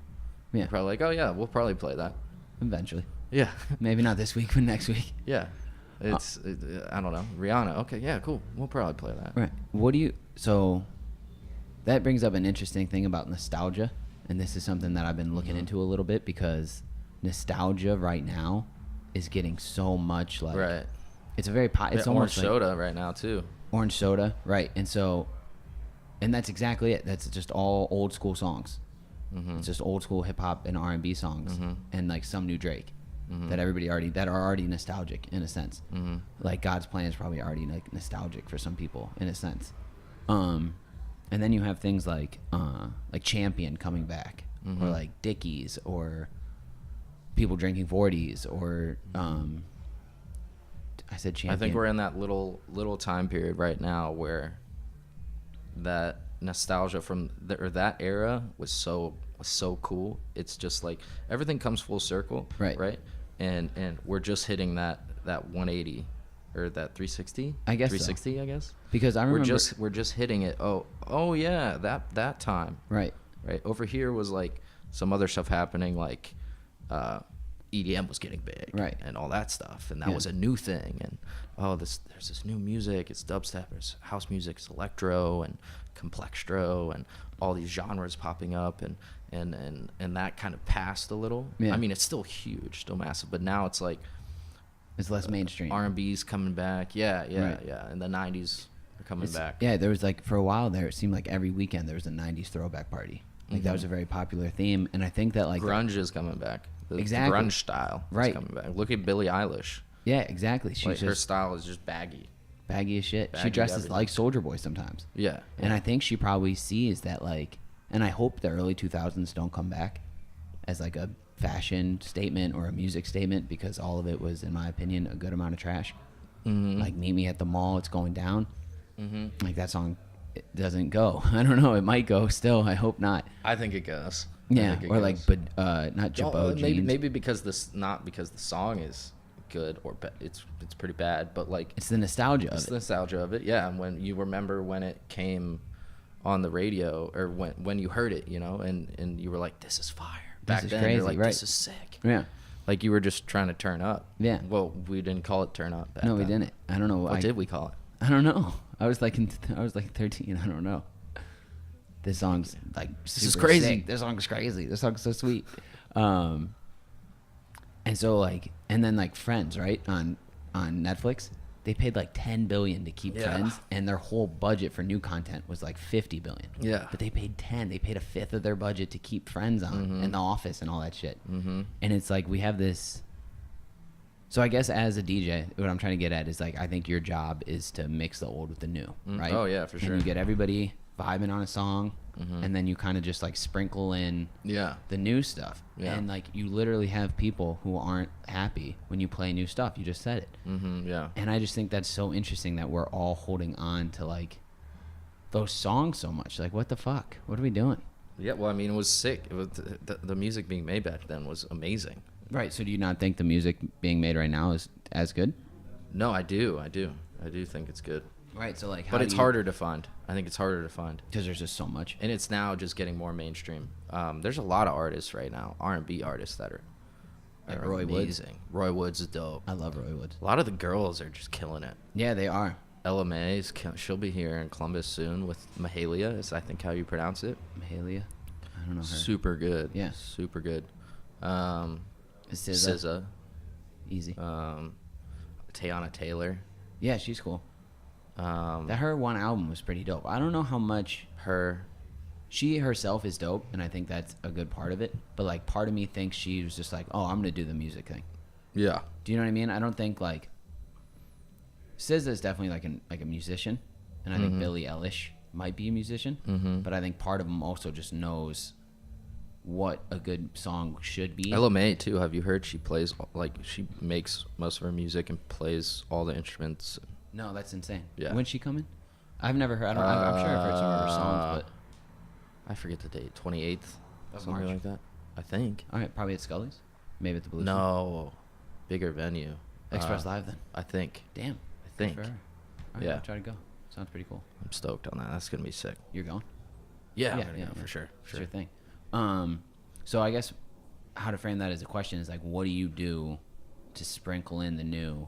Yeah, You're probably like, oh yeah, we'll probably play that. eventually. Yeah. Maybe not this week, but next week. Yeah. I don't know. Rihanna. Okay, yeah, cool. We'll probably play that. Right. So that brings up an interesting thing about nostalgia, and this is something that I've been looking into a little bit, because nostalgia right now is getting so much like Right. It's a very it's Orange almost like soda right now too. orange soda, right? And that's exactly it. That's just all old school songs. It's just old school hip hop and R&B songs, and like some new Drake that that are already nostalgic in a sense. Like God's Plan is probably already like nostalgic for some people in a sense. And then you have things like Champion coming back, or like Dickies, or people drinking 40s, or I said Champion. I think we're in that little time period right now where that nostalgia from that era was so cool. It's just like everything comes full circle, right? And we're just hitting that 180 or that 360. I guess 360. So. I guess because I remember we're just hitting it. Oh yeah, that time. Right. Over here was like some other stuff happening, like EDM was getting big, right, and all that stuff, and that was a new thing. And there's this new music. It's dubstep, there's house music, it's electro and complextro, and all these genres popping up, and that kind of passed a little. I mean, it's still huge, still massive, but now it's like it's less mainstream. R&B's coming back, yeah, and the 90s are coming back. Yeah, there was like for a while there, it seemed like every weekend there was a 90s throwback party. Like that was a very popular theme, and I think that like grunge is coming back. Exactly. The grunge style is coming back. Look at Billie Eilish. Yeah, exactly. She's her style is just baggy as shit. She dresses everything. like Soulja Boy sometimes. Yeah. And I think she probably sees that, like, and I hope the early 2000s don't come back as like a fashion statement or a music statement, because all of it was, in my opinion, a good amount of trash. Like Meet Me at the Mall, It's Going Down. Like that song, it doesn't go. I don't know. It might go still. I hope not. I think it goes. Yeah, or like, but not Jabot jeans. Maybe because not because the song is good or it's pretty bad, but like it's the nostalgia of it. It's the nostalgia of it, yeah. And when you remember when it came on the radio, or when you heard it, and you were like, "This is fire." Back then, crazy, you're like, right. "This is sick." Yeah. Like you were just trying to turn up. Yeah. Well, we didn't call it turn up. No, we didn't. I don't know. What did we call it? I don't know. I was like 13. I don't know. This song's like this is crazy. Sick. This song's crazy. This song's so sweet. And so like, and then like Friends, right, on Netflix, they paid like $10 billion to keep Friends, and their whole budget for new content was like $50 billion. Yeah. But they paid 10. They paid a fifth of their budget to keep Friends on, and The Office and all that shit. And it's like we have this. So I guess as a DJ, what I'm trying to get at is like, I think your job is to mix the old with the new, right? Oh yeah, for sure. And you get everybody vibing on a song, and then you kind of just like sprinkle in the new stuff. And like you literally have people who aren't happy when you play new stuff. You just said it. And I just think that's so interesting that we're all holding on to like those songs so much. Like, what the fuck? What are we doing? Yeah, well, I mean, it was sick. It was the music being made back then was amazing. Right. So do you not think the music being made right now is as good? No, I do think it's good. Right. So like, but it's harder to find. I think it's harder to find because there's just so much, and it's now just getting more mainstream. There's a lot of artists right now, R&B artists that are like Roy amazing. Woods. Roy Woods is dope. I love Roy Woods. A lot of the girls are just killing it. Yeah, they are. Ella May's she'll be here in Columbus soon with Mahalia, is I think how you pronounce it. Mahalia, I don't know her. Super good. Yeah, super good. SZA. Easy. Teyana Taylor. Yeah, she's cool. Her one album was pretty dope. I don't know how much she herself is dope, and I think that's a good part of it. But like, part of me thinks she was just like, oh, I'm gonna do the music thing. Yeah. Do you know what I mean? I don't think like SZA is definitely like a musician, and I think Billie Eilish might be a musician. But I think part of him also just knows what a good song should be. LMA too. Have you heard? She plays she makes most of her music and plays all the instruments. No, that's insane. Yeah. When's she coming? I've never heard. I'm sure I've heard some of her songs, but I forget the date. 28th, Of something March. like that. I think. all right, probably at Scully's, maybe at the Blue. No, bigger venue. Express Live then. I think. Damn. I think. Good for her. All right, Yeah. I'll try to go. Sounds pretty cool. I'm stoked on that. That's gonna be sick. You're going? Yeah, I'm Yeah, gonna yeah, go yeah. for sure. It's your thing. So I guess how to frame that as a question is like, what do you do to sprinkle in the new,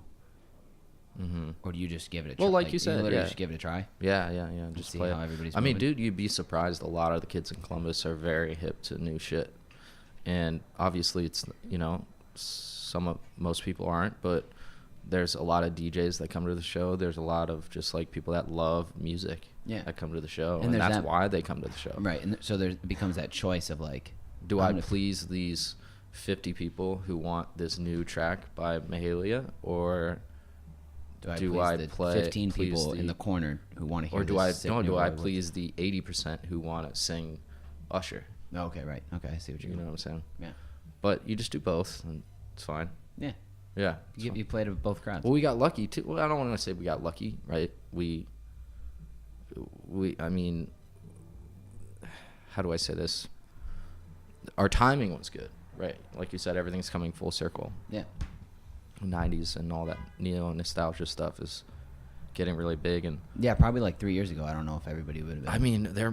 or do you just give it a try? Well, like you said, literally yeah. just give it a try. Yeah. Just see play how it. everybody's I mean, moving. dude, you'd be surprised. A lot of the kids in Columbus are very hip to new shit, and obviously, it's most people aren't, but there's a lot of DJs that come to the show. There's a lot of just like people that love music that come to the show, and there's that's that- why they come to the show. Right, and so there becomes that choice of like, Do I'm I gonna- please these 50 people who want this new track by Mahalia, or do I do please I the play- 15 please people the- in the corner who want to hear or do this I sick no, new do I Bollywood? please the 80% who want to sing Usher? Oh, okay, right. Okay, I see what You you're know doing. what I'm saying? Yeah. But you just do both, and it's fine. Yeah. Yeah. it's fine. You played with both crowds. Well, we got lucky too. Well, I don't want to say we got lucky, right? I mean, how do I say this? Our timing was good, right? Like you said, everything's coming full circle. Yeah. 90s and all that neo nostalgia stuff is getting really big, and Yeah, probably like 3 years ago. I don't know if everybody would have been. I mean, there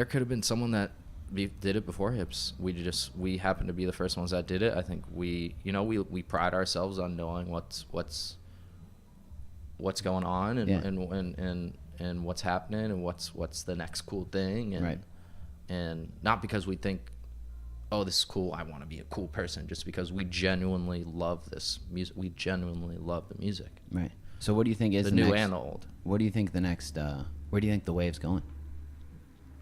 could have been someone that did it before Hips. We happened to be the first ones that did it. I think we pride ourselves on knowing what's going on and what's happening and what's the next cool thing, and Right. and not because we think, oh, this is cool, I want to be a cool person, just because we genuinely love this music. We genuinely love the music, Right. So what do you think is the the new next, and the old. What do you think the next? Where do you think the wave's going?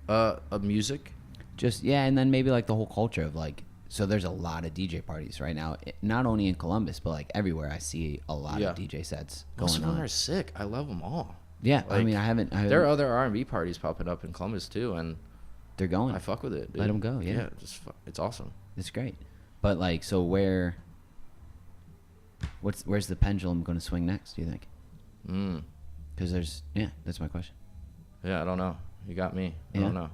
Of music. Just and then maybe like the whole culture of like. So there's a lot of DJ parties right now, not only in Columbus but like everywhere. I see a lot Yeah. of DJ sets Most of going them on. are sick. I love them all. Yeah, I Like, mean, I haven't. There are other R&B parties popping up in Columbus too, and They're going. I fuck with it. Dude. Let 'em go, yeah. It's awesome. It's great, but like, so where's the pendulum going to swing next? Do you think? Because that's my question. Yeah, I don't know. You got me. I Yeah. don't know.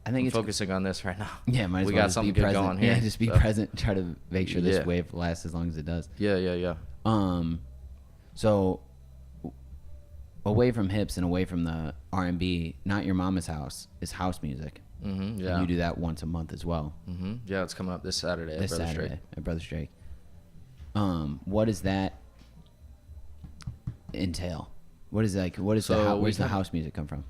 I think I'm it's focusing on this right now. Yeah, might as we well got just something be good present. going here. Yeah, just be so. present. Try to make sure this Yeah. wave lasts as long as it does. Yeah. So away from hips and away from the R&B, Not Your Mama's House is house music. Mm-hmm. Yeah. And you do that once a month as well. Mm-hmm. Yeah, it's coming up this Saturday. This at Brother Saturday Straight. at Brother Straight. What does that entail? Where's So the we house music come from?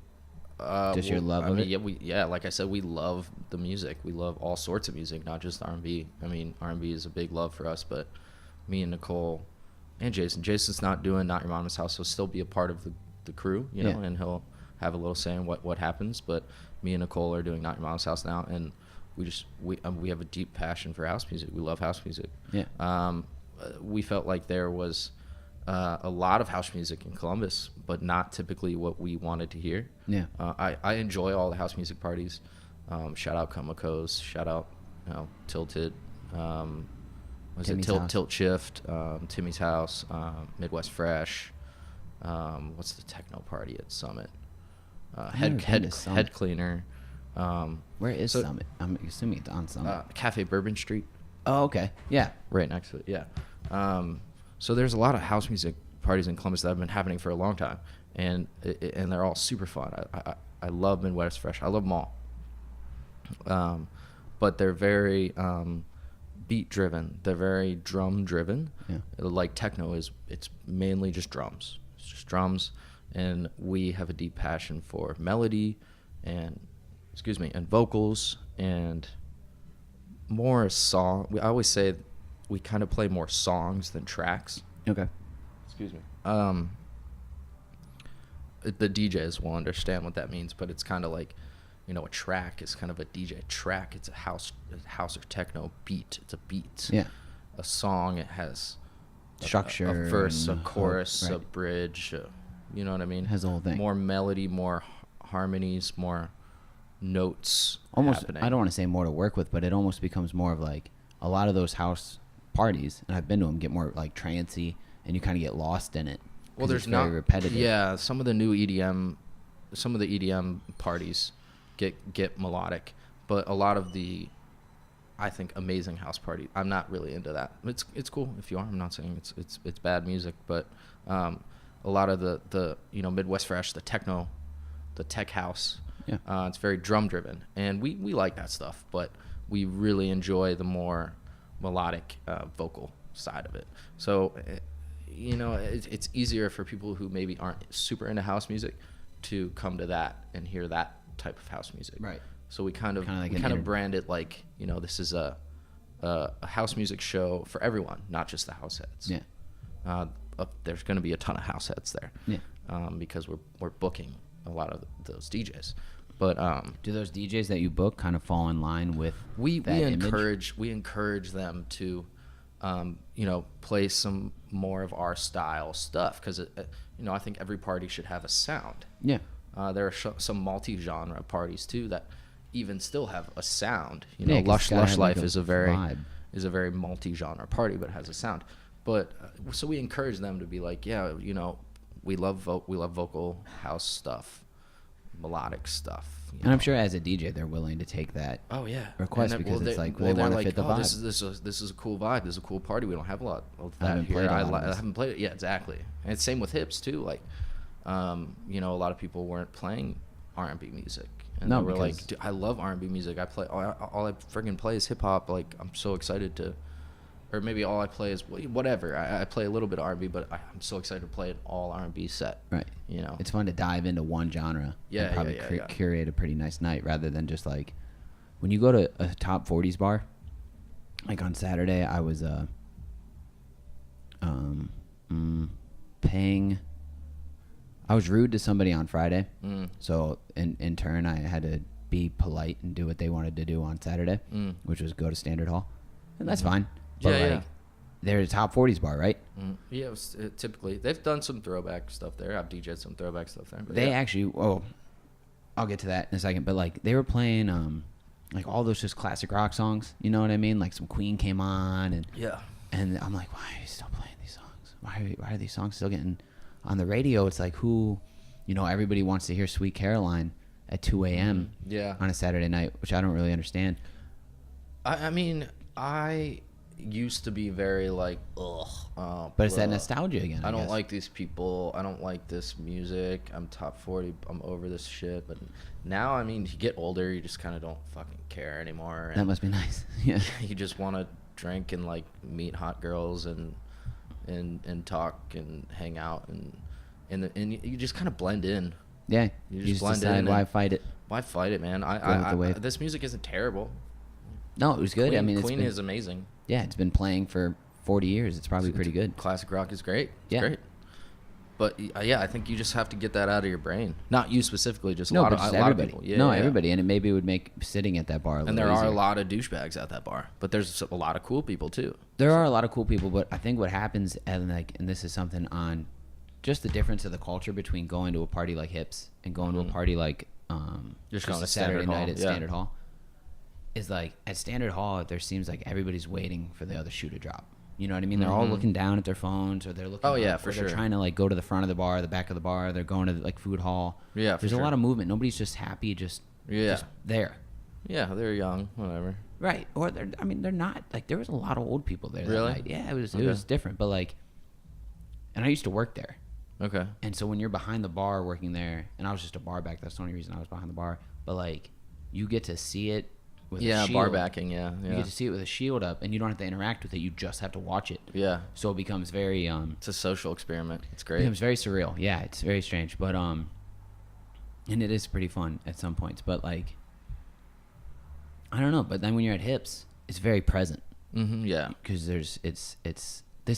Just your love I of mean, it? Yeah, like I said, we love the music. We love all sorts of music, not just R&B. I mean, R&B is a big love for us, but me and Nicole and Jason's not doing Not Your Mama's House. He'll still be a part of the crew, you know, Yeah. and he'll have a little say in what happens. But me and Nicole are doing Not Your Mama's House now, and we have a deep passion for house music. We love house music. Yeah. We felt like there was a lot of house music in Columbus, but not typically what we wanted to hear. Yeah. I enjoy all the house music parties. Shout out Comaco's. Shout out, Tilted. Timmy's House. Tilt Shift? Timmy's House. Midwest Fresh. What's the techno party at Summit? Head Cleaner. Where is so- Summit? I'm assuming it's on Summit. Cafe Bourbon Street. Oh, okay. Yeah. Right next to it, yeah. So there's a lot of house music parties in Columbus that have been happening for a long time, and they're all super fun. I love Midwest Fresh. I love them all. But they're very beat driven. They're very drum driven. Yeah. Like techno is, it's mainly just drums. It's just drums, and we have a deep passion for melody, and vocals, and more song. I always say we kind of play more songs than tracks. Okay. Excuse me. The DJs will understand what that means, but it's kind of like, a track is kind of a DJ track. It's a house or techno beat. It's a beat. Yeah. A song, it has Structure. a verse, a and chorus, hook, a right. bridge. You know what I mean? Has the whole thing. More melody, more harmonies, more notes almost happening. I don't want to say more to work with, but it almost becomes more of like a lot of those house parties, and I've been to them, get more like trancey, and you kind of get lost in it. Well, there's very not repetitive. Yeah, some of the EDM parties get melodic, but a lot of the, I think, amazing house party, I'm not really into that. It's cool if you are. I'm not saying it's bad music, but a lot of the Midwest Fresh, the techno, the tech house, it's very drum driven, and we like that stuff, but we really enjoy the more melodic vocal side of it. So it's easier for people who maybe aren't super into house music to come to that and hear that type of house music. Right. So we kind of brand it like, this is a house music show for everyone, not just the house heads. Yeah. There's going to be a ton of house heads there. Yeah. Because we're booking a lot of those DJs. But do those DJs that you book kind of fall in line with we image? encourage them to play some more of our style stuff, because I think every party should have a sound. Yeah. There are some multi-genre parties too that even still have a sound. Lush Life is a very multi-genre party, but it has a sound. But so we encourage them to be like, we love vocal house stuff, melodic stuff. And I'm sure as a DJ, they're willing to take that request, because it's like they want to fit the vibe. This is a cool vibe. This is a cool party. We don't have a lot of that here. I haven't played it. Yeah, exactly. And it's same with hips too. Like, a lot of people weren't playing R&B music, and they were like, dude, I love R&B music. I play all I friggin' play is hip hop. Like, I'm so excited to. Or maybe all I play is whatever. I play a little bit of R&B, but I'm so excited to play an all R&B set. Right. It's fun to dive into one genre. And probably curate a pretty nice night, rather than just like when you go to a top 40s bar. Like on Saturday, I was paying. I was rude to somebody on Friday, so in turn I had to be polite and do what they wanted to do on Saturday, which was go to Standard Hall, and that's fine. But they're a top 40s bar, right? Yeah, it was, typically. They've done some throwback stuff there. I've DJ'd some throwback stuff there. But they actually, I'll get to that in a second. But like they were playing like all those just classic rock songs. You know what I mean? Like some Queen came on, and I'm like, why are you still playing these songs? Why are these songs still getting on the radio? It's like everybody wants to hear Sweet Caroline at 2 a.m. On a Saturday night, which I don't really understand. I mean, I used to be very like, but it's that nostalgia again. I don't like these people. I don't like this music. I'm top 40. I'm over this shit. But now, I mean, you get older, you just kind of don't fucking care anymore. That must be nice. Yeah. You just want to drink and like meet hot girls and talk and hang out and you just kind of blend in. Yeah. You just blend in. Why fight it? Why fight it, man? This music isn't terrible. No, it was good. Queen is amazing. Yeah, it's been playing for 40 years. It's probably pretty good. Classic rock is great. It's great. But I think you just have to get that out of your brain. Not you specifically, just a lot of people. Everybody. And maybe it would make sitting at that bar a little easier. And there are a lot of douchebags at that bar, but there's a lot of cool people too. There are a lot of cool people, but I think what happens, and this is something on just the difference of the culture between going to a party like Hips and going to a party like just going to Saturday night at Standard Hall. Is like at Standard Hall, there seems like everybody's waiting for the other shoe to drop. You know what I mean? They're all looking down at their phones, or they're looking. They're trying to like go to the front of the bar, the back of the bar. They're going to like food hall. Yeah, there's a lot of movement. Nobody's just happy, just there. Yeah, they're young, whatever. Right, or they're not. Like there was a lot of old people there. Really? That night. Yeah, it was different, but like, and I used to work there. Okay. And so when you're behind the bar working there, and I was just a bar back. That's the only reason I was behind the bar. But like, you get to see it. With a shield. Bar backing, You get to see it with a shield up, and you don't have to interact with it. You just have to watch it. Yeah. So it becomes very it's a social experiment. It's great. It becomes very surreal. Yeah, it's very strange, but and it is pretty fun at some points. But like, I don't know. But then when you're at Hips, it's very present. Yeah. Because this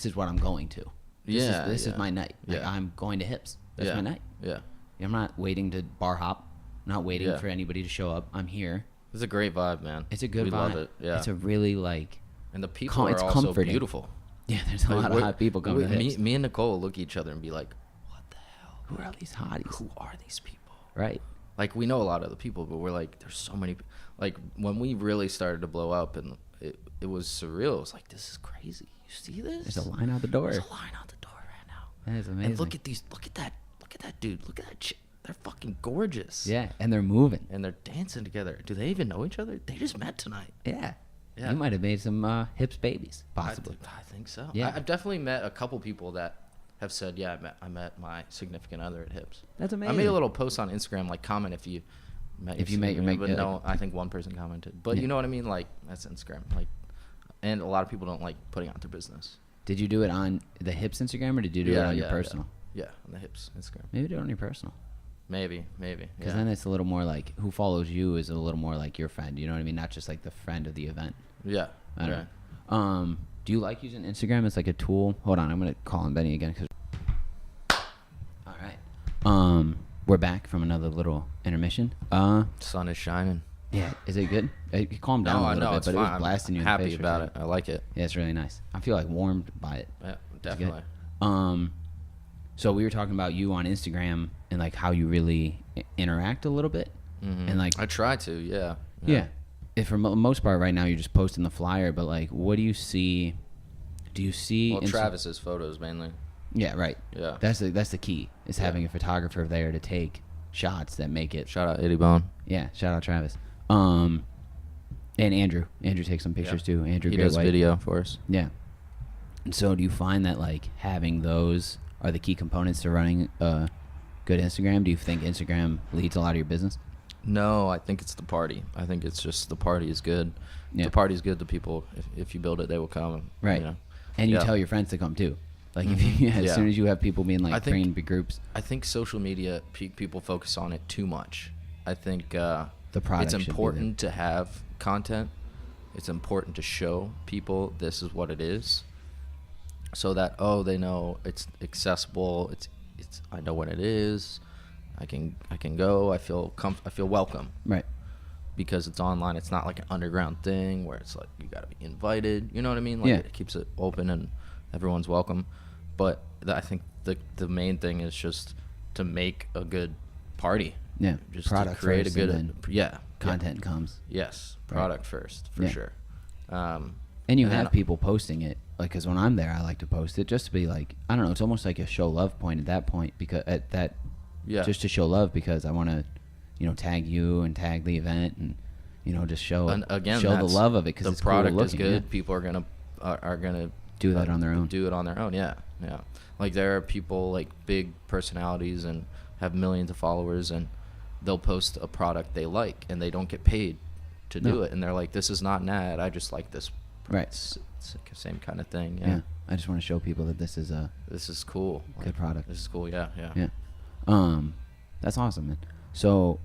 is what I'm going to. This is my night. Like, I'm going to Hips. That's my night. Yeah. I'm not waiting to bar hop. I'm not waiting for anybody to show up. I'm here. It's a great vibe, man. It's a good vibe. Love it. Yeah. It's a really like. And the people are also comforting. Beautiful. Yeah, there's a lot of hot people coming to Hips. Me and Nicole look at each other and be like, "What the hell? Who are these hotties? Who are these people?" Right. like we know a lot of the people, but we're like, there's so many. Like when we really started to blow up, and it was surreal. It was like, this is crazy. You see this? There's a line out the door. There's a line out the door right now. That is amazing. And look at these. Look at that. Look at that dude. Look at that chick. They're fucking gorgeous. Yeah, and they're moving. And they're dancing together. Do they even know each other? They just met tonight. Yeah. Yeah. You might have made some hips babies, possibly. I think so. Yeah. I've definitely met a couple people that have said, yeah, I met my significant other at Hips. That's amazing. I made a little post on Instagram, like, comment if you met your significant other, but no, I think one person commented. But you know what I mean? Like, that's Instagram. Like, and a lot of people don't like putting out their business. Did you do it on the Hips Instagram, or did you do it on your personal? Yeah, on the Hips Instagram. Maybe do it on your personal. Maybe. Because then it's a little more like, who follows you is a little more like your friend. You know what I mean? Not just like the friend of the event. Yeah. I don't know. Do you like using Instagram as like a tool? Hold on, I'm gonna call on Benny again. All right. We're back from another little intermission. Sun is shining. Yeah, is it good? Calm down a little bit, but it was blasting you in the face. Happy about it. I like it. Yeah, it's really nice. I feel like warmed by it. Yeah, definitely. So we were talking about you on Instagram and like how you really interact a little bit, and like I try to. Yeah. Yeah. If for most part right now you're just posting the flyer, but like, what do you see? Do you see? Well, Travis's photos mainly. Yeah, right. Yeah. That's the key is having a photographer there to take shots that make it. Shout out Eddie Bone. Yeah, shout out Travis. And Andrew. Andrew takes some pictures too. Andrew, he does video for us. Yeah. And so, do you find that like having those are the key components to running a good Instagram? Do you think Instagram leads a lot of your business? No, I think it's the party. I think it's just the party is good. Yeah. The party is good. The people, if you build it, they will come. Right. You know? And you tell your friends to come too. Like if you, as soon as you have people being like creating big groups. I think social media people focus on it too much. I think the product it's important to have content. It's important to show people this is what it is, so that they know it's accessible. It's I know what it is. I can go. I feel welcome. Right. Because it's online. It's not like an underground thing where it's like you got to be invited. You know what I mean? Like it keeps it open and everyone's welcome. But I think the main thing is just to make a good party. Yeah. Just product to create first, a good and then content comes. Yes. Product first for sure. And you have people posting it, like, because when I'm there, I like to post it just to be like, I don't know, it's almost like a show love point at that point, because at that, just to show love, because I want to, tag you and tag the event and, just show the love of it, because the it's product cool is good. People are gonna do that on their own. Do it on their own. Yeah. Like there are people like big personalities and have millions of followers, and they'll post a product they like, and they don't get paid to do it, and they're like, this is not an ad, I just like this. Right. It's like the same kind of thing. Yeah. I just want to show people that this is cool. Good product. This is cool. Yeah. That's awesome, man. So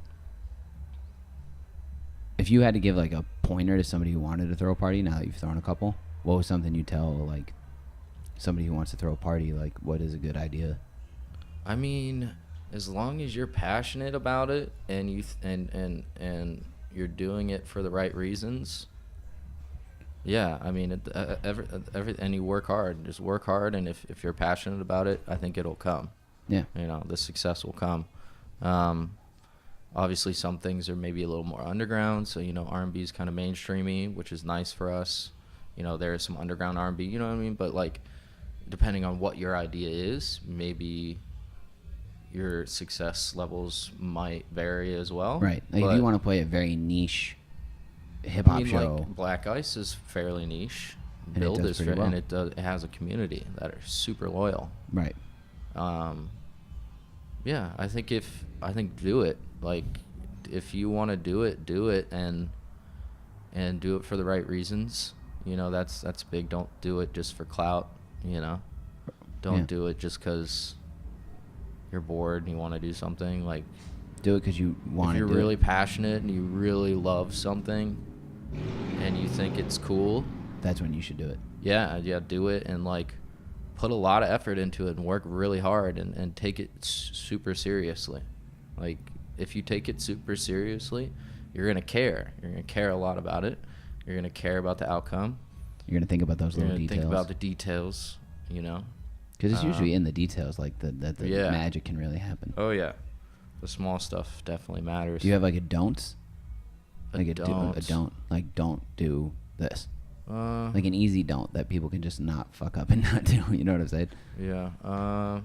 if you had to give like a pointer to somebody who wanted to throw a party, now that you've thrown a couple, what was something you tell like somebody who wants to throw a party, like what is a good idea? I mean, as long as you're passionate about it and you and you're doing it for the right reasons. Yeah, I mean, and you work hard. Just work hard, and if you're passionate about it, I think it'll come. Yeah. The success will come. Obviously, some things are maybe a little more underground. So, R&B is kind of mainstreamy, which is nice for us. There is some underground R&B, you know what I mean? But, like, depending on what your idea is, maybe your success levels might vary as well. Right. Like, if you want to play a very niche hip-hop show. Like Black Ice is fairly niche. And Build is well. And it has a community that are super loyal. Right. Yeah, I think do it. Like, if you want to do it and do it for the right reasons. That's big. Don't do it just for clout. Don't do it just because you're bored and you want to do something. Like, do it because you want to. If you're really passionate and you really love something, and you think it's cool, that's when you should do it. Yeah, do it, and like put a lot of effort into it and work really hard and take it super seriously. Like, if you take it super seriously, you're gonna care. You're gonna care a lot about it. You're gonna care about the outcome. You're gonna think about those little details. Think about the details. Because it's usually in the details, like that the magic can really happen. Oh yeah. The small stuff definitely matters. Do you have like a don'ts? A Like a don't. don't. Like don't do this. Uh, Like an easy don't that people can just not fuck up and not do. You know what I'm saying? yeah.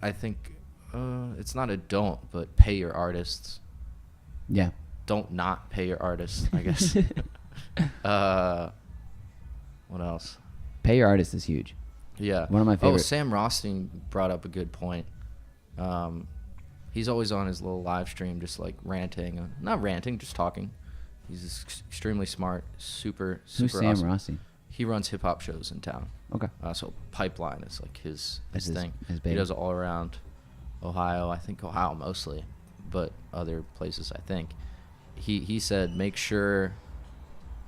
I think it's not a don't, but pay your artists. Yeah. Don't not pay your artists, I guess. What else? Pay your artist is huge. Yeah. One of my Oh, favorite- Sam Rothstein brought up a good point. He's always on his little live stream just like ranting. Not ranting, just talking. He's extremely smart, super Who's Sam awesome. Rossi? He runs hip-hop shows in town. Okay. So Pipeline is like his That's his- thing. his He baby. does it all around Ohio. I think Ohio mostly, but other places I think. He said make sure.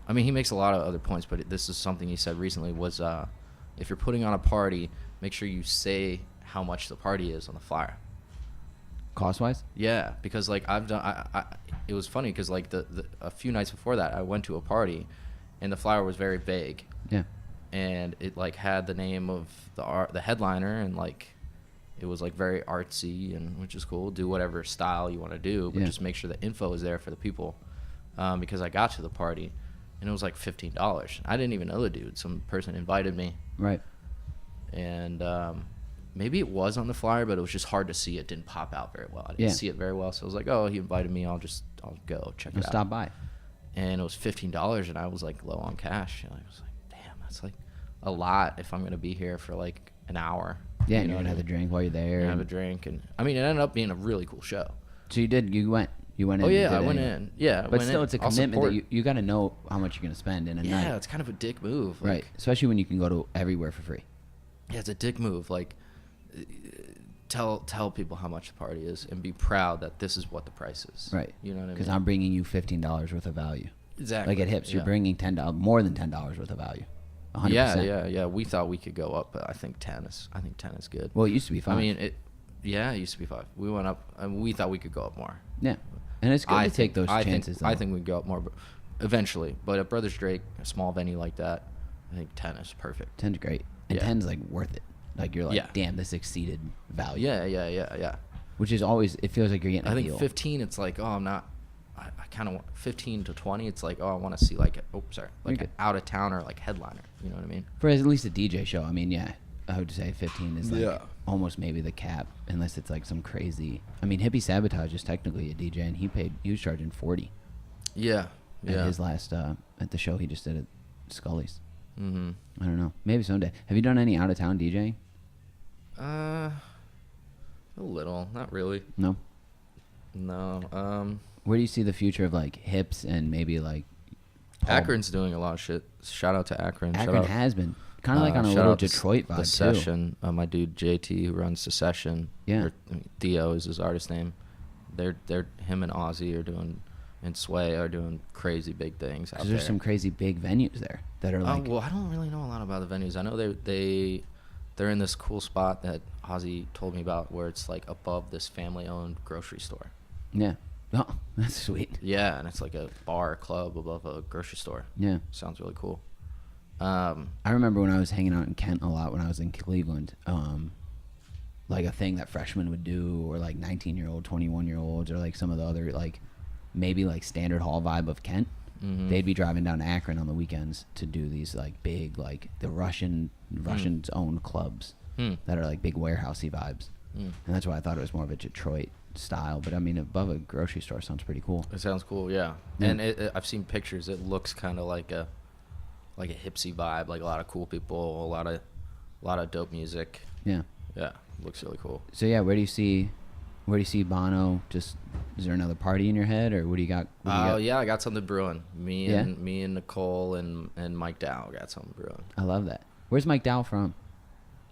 I mean, he makes a lot of other points, but this is something he said recently was if you're putting on a party, make sure you say how much the party is on the flyer. Cost wise? Yeah, because like I've done, it was funny because like a few nights before that, I went to a party, and the flyer was very vague, Yeah. and it like had the name of the headliner, and like it was like very artsy, and which is cool. Do whatever style you want to do, but Yeah. just make sure the info is there for the people, because I got to the party, and it was like $15. I didn't even know the dude. Some person invited me, Right. and maybe it was on the flyer, but it was just hard to see. It didn't pop out very well. I didn't Yeah. see it very well, so I was like, "Oh, he invited me. I'll go check I'll it out." stop by. And it was $15, and I was like low on cash. And I was like, "Damn, that's like a lot if I'm gonna be here for like an hour." Yeah, You and know you're what gonna I have a mean? drink while you're there. And have a and- drink, and I mean, it ended up being a really cool show. So you went in. Oh and yeah, did I it went anyway. in. Yeah, I But went still, in. it's a I'll commitment support. that you got to know how much you're gonna spend in a night. Yeah, it's kind of a dick move. Like, Right. Especially when you can go to everywhere for free. Yeah, it's a dick move. Like, tell people how much the party is, and be proud that this is what the price is. Right. You know what I mean? Because I'm bringing you $15 worth of value. exactly Like at Hips, you're yeah. bringing more than $10 worth of value. 100%. Yeah. We thought we could go up, but I think 10 is good. Well, it used to be 5. I mean, it used to be 5. We went up, and we thought we could go up more. Yeah. And it's good to take those chances. I though. think we could go up more, but eventually. But at Brothers Drake, a small venue like that, I think 10 is perfect. 10's great. And Yeah. 10's like worth it. Like you're like, Yeah. damn, this exceeded value. Yeah. Which is always, it feels like you're getting I a think deal. 15, it's like, oh, I'm not. I kind of want 15 to 20. It's like, oh, I want to see like, like good. an out of towner like headliner. You know what I mean? For at least a DJ show, I mean, yeah, I would say 15 is like Yeah. almost maybe the cap, unless it's like some crazy. I mean, Hippie Sabotage is technically a DJ, and he was charging 40 Yeah. at his last at the show he just did at Scully's. Mm-hmm. I don't know, maybe someday. Have you done any out of town DJing? A little, not really. No. No. Where do you see the future of like Hips and maybe like Paul- Akron's doing a lot of shit. Shout out to Akron. Shout Akron out, has been kind of like on a shout little out to Detroit the vibe too. Session. My dude JT who runs the Session. Yeah. Theo is his artist name. They're him and Ozzy are doing, and Sway are doing crazy big things out Because there. there's some crazy big venues there that are like. Well, I don't really know a lot about the venues. I know they're in this cool spot that Ozzy told me about, where it's like above this family-owned grocery store. Yeah. Oh, that's sweet. Yeah, and it's like a bar club above a grocery store. Yeah. Sounds really cool. I remember when I was hanging out in Kent a lot when I was in Cleveland. Like a thing that freshmen would do, or like 19-year-old, 21-year-olds, or like some of the other like maybe like standard hall vibe of Kent. Mhm. They'd be driving down to Akron on the weekends to do these like big like the Russians owned clubs that are like big warehousey vibes. And that's why I thought it was more of a Detroit style. But I mean, above a grocery store sounds pretty cool. It sounds cool, yeah. Yeah. And I've seen pictures. It looks kind of like a hipsy vibe, like a lot of cool people, a lot of dope music. Yeah. Yeah, looks really cool. So yeah, where do you see BOHNO? Just is there another party in your head, or what do you got? What do you Oh got? yeah, I got something brewing. Me Yeah? and Nicole and Mike Dow got something brewing. I love that. Where's Mike Dow from?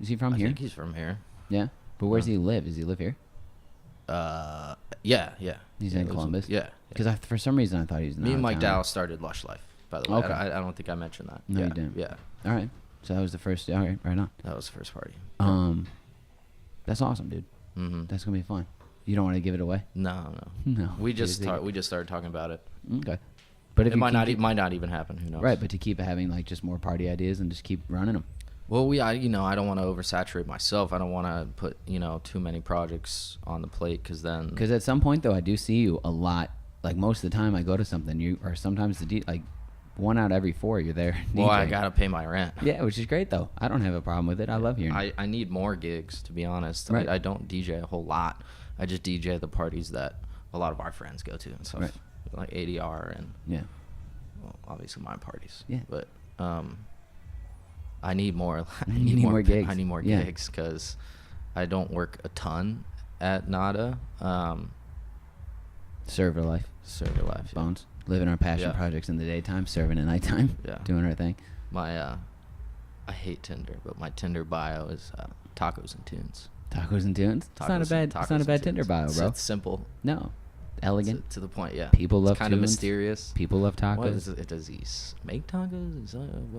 Is he from I here? think he's from here. Yeah. But where does Yeah. he live? Does he live here? Yeah. He's Yeah, in lives Columbus. Yeah. Because for some reason I thought he was. Me and Mike Dow. Dow started Lush Life, by the way. Okay. I don't think I mentioned that. No, yeah. you didn't. Yeah, All right. So that was the first. All right. Right on. that was the first party. That's awesome, dude. Mm-hmm. That's gonna be fun. You don't want to give it away? No. No. We just Seriously? started talking about it. Okay. But if It you might keep not even happen. Who knows? Right, but to keep having like just more party ideas and just keep running them. Well, I don't want to oversaturate myself. I don't want to put, too many projects on the plate because then. Because at some point, though, I do see you a lot. Like, most of the time I go to something, or sometimes like 1 out of every 4, you're there. Well, I DJing. got to pay my rent. Yeah, which is great, though. I don't have a problem with it. I love hearing it. I need more gigs, to be honest. Right. I don't DJ a whole lot. I just DJ at the parties that a lot of our friends go to and stuff. Right. Like ADR and, Yeah. well, obviously my parties. Yeah. But I need more. You need more gigs. I need more Yeah. gigs because I don't work a ton at Nada. Server life. Server life. Yeah. Bones. Living our passion Yeah. projects in the daytime, serving at nighttime. Yeah. Doing our thing. My I hate Tinder, but my Tinder bio is tacos and tunes. Tacos and tunes. It's not a bad. It's not a bad Tinder bio, bro. It's simple. No. Elegant. To the point, yeah. People love It's kind of tunes. mysterious. People love tacos. What is it? Does he make tacos?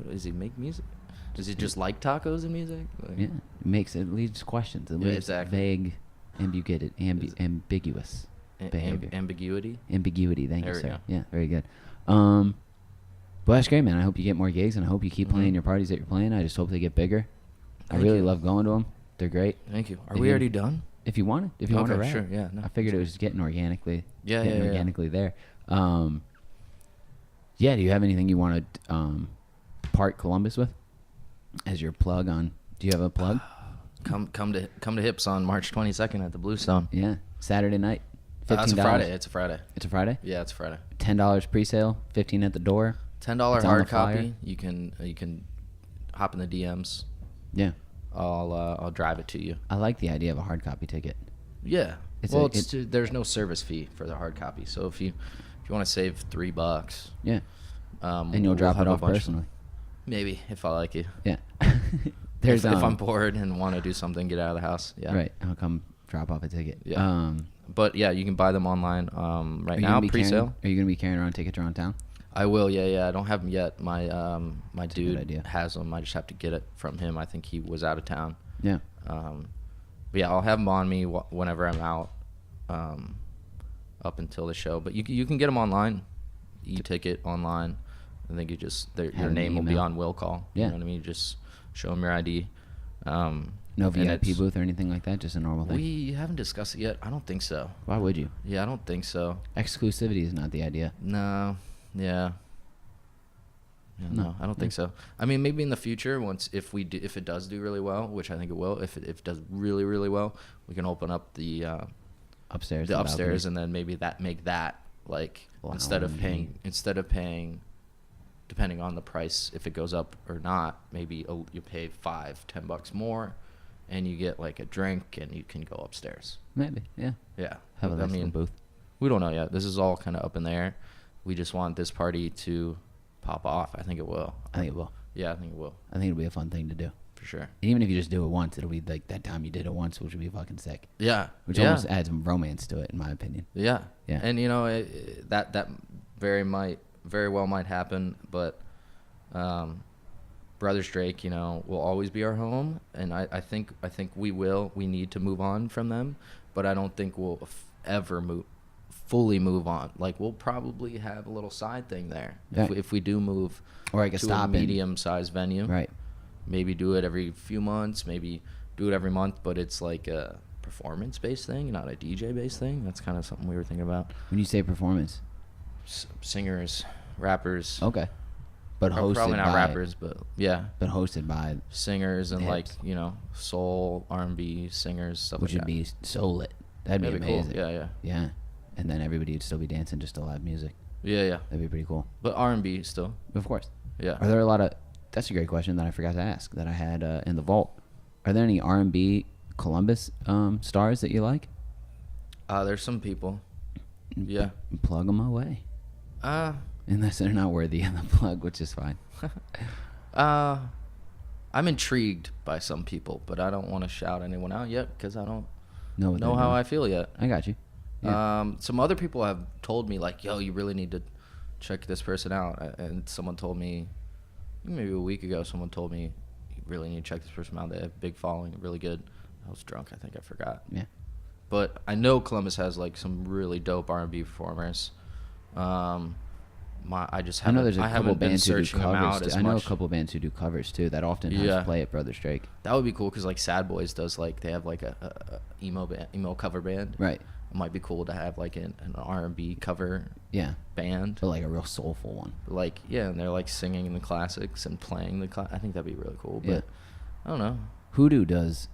Does he make music? Does he just like tacos and music? Like, Yeah. It leads to questions. It Yeah, leads exactly. vague, ambiguous behavior. Ambiguity. Ambiguity. Thank There you, we sir. go. Yeah, very good. Well, that's great, man. I hope you get more gigs, and I hope you keep playing Mhm. your parties that you're playing. I just hope they get bigger. Thank I really you. love going to them. They're great. Thank you. Are If we you- already done? If you want it, if you want to Okay, rap. sure, yeah, no. I figured it was getting organically. Yeah, getting yeah, yeah. organically there. Yeah. Do you have anything you want to part Columbus with as your plug on? Do you have a plug? Come to Hips on March 22nd at the Bluestone. Yeah, Saturday night. $15. It's a Friday. It's a Friday. It's a Friday. Yeah, it's a Friday. $10 pre-sale, $15 at the door. $10 It's on the hard flyer. copy. You can hop in the DMs. Yeah, I'll drive it to you. I like the idea of a hard copy ticket. Yeah. It's Well, a- there's no service fee for the hard copy. So if you want to save $3, Yeah, and you'll we'll drop have it a off bunch- personally. Maybe if I like you. Yeah. There's if I'm bored and want to do something, get out of the house. Yeah. right. I'll come drop off a ticket. Yeah. But yeah, you can buy them online right are you now, gonna be pre-sale. Are you gonna be carrying around tickets around town? I will. Yeah. I don't have them yet. My my a good dude idea. has them. I just have to get it from him. I think he was out of town. Yeah. But yeah, I'll have them on me whenever I'm out, up until the show. But you can get them online, e-ticket online. I think your Have an name will be email. on will call. Yeah. You know what I mean? Just show them your ID. No and VIP it's- booth or anything like that. Just a normal thing. We haven't discussed it yet. I don't think so. Why would you? Yeah, I don't think so. Exclusivity is not the idea. No. Yeah. No, I don't think so. I mean, maybe in the future, if it does do really well, which I think it will, if it does really, really well, we can open up the Upstairs. the the upstairs, balcony. and then maybe make that like Wow. instead of paying, depending on the price, if it goes up or not, maybe you pay $5-10 more, and you get like a drink, and you can go upstairs. Maybe. Yeah. Yeah, Have a I nice mean, little booth. we don't know yet. This is all kind of up in the air. We just want this party to pop off. I think it will. I think it will. Yeah, I think it will I think it'll be a fun thing to do. for sure. And even if you just do it once, it'll be like that time you did it once, which would be fucking sick. Yeah, Which yeah. almost adds some romance to it, in my opinion. Yeah. Yeah. And that very well might happen, but Brothers Drake, will always be our home, and I think we need to move on from them, but I don't think we'll ever fully move on. Like, we'll probably have a little side thing there Right. if we do move Or like a to stop a in. medium-sized venue. Right. Maybe do it every few months, maybe do it every month, but it's like a performance-based thing, not a DJ-based thing. That's kind of something we were thinking about. When you say performance. Singers, rappers. Okay. But hosted Probably not by. rappers, but yeah, But hosted by, singers and like Hips. soul, R&B singers, stuff which like would that. be so lit. That'd be That'd be cool. amazing. Yeah. Yeah. And then everybody would still be dancing just to live music. Yeah. That'd be pretty cool. But R&B still. Of course. Yeah. Are there a lot of? That's a great question that I forgot to ask that I had in the vault. Are there any R&B Columbus stars that you like? There's some people. Yeah. Plug them away. Unless they're not worthy of the plug, which is fine. I'm intrigued by some people, but I don't want to shout anyone out yet because I don't Know what know they're how doing. I feel yet. I got you. Yeah. Some other people have told me like, "Yo, you really need to check this person out." And someone told me maybe a week ago. Someone told me you really need to check this person out. They have a big following, really good. I was drunk. I think I forgot. Yeah. But I know Columbus has like some really dope R&B performers. I just I haven't. know there's a couple haven't been bands who do searching them covers. out as I know much. a couple bands who do covers too. That often Yeah. play at Brother Strike. That would be cool because like Sad Boys does like they have like a emo cover band. Right. It might be cool to have like an R&B cover Yeah. band. But like a real soulful one. Like yeah, and they're like singing the classics and playing I think that'd be really cool. But Yeah. I don't know. Hoodoo does.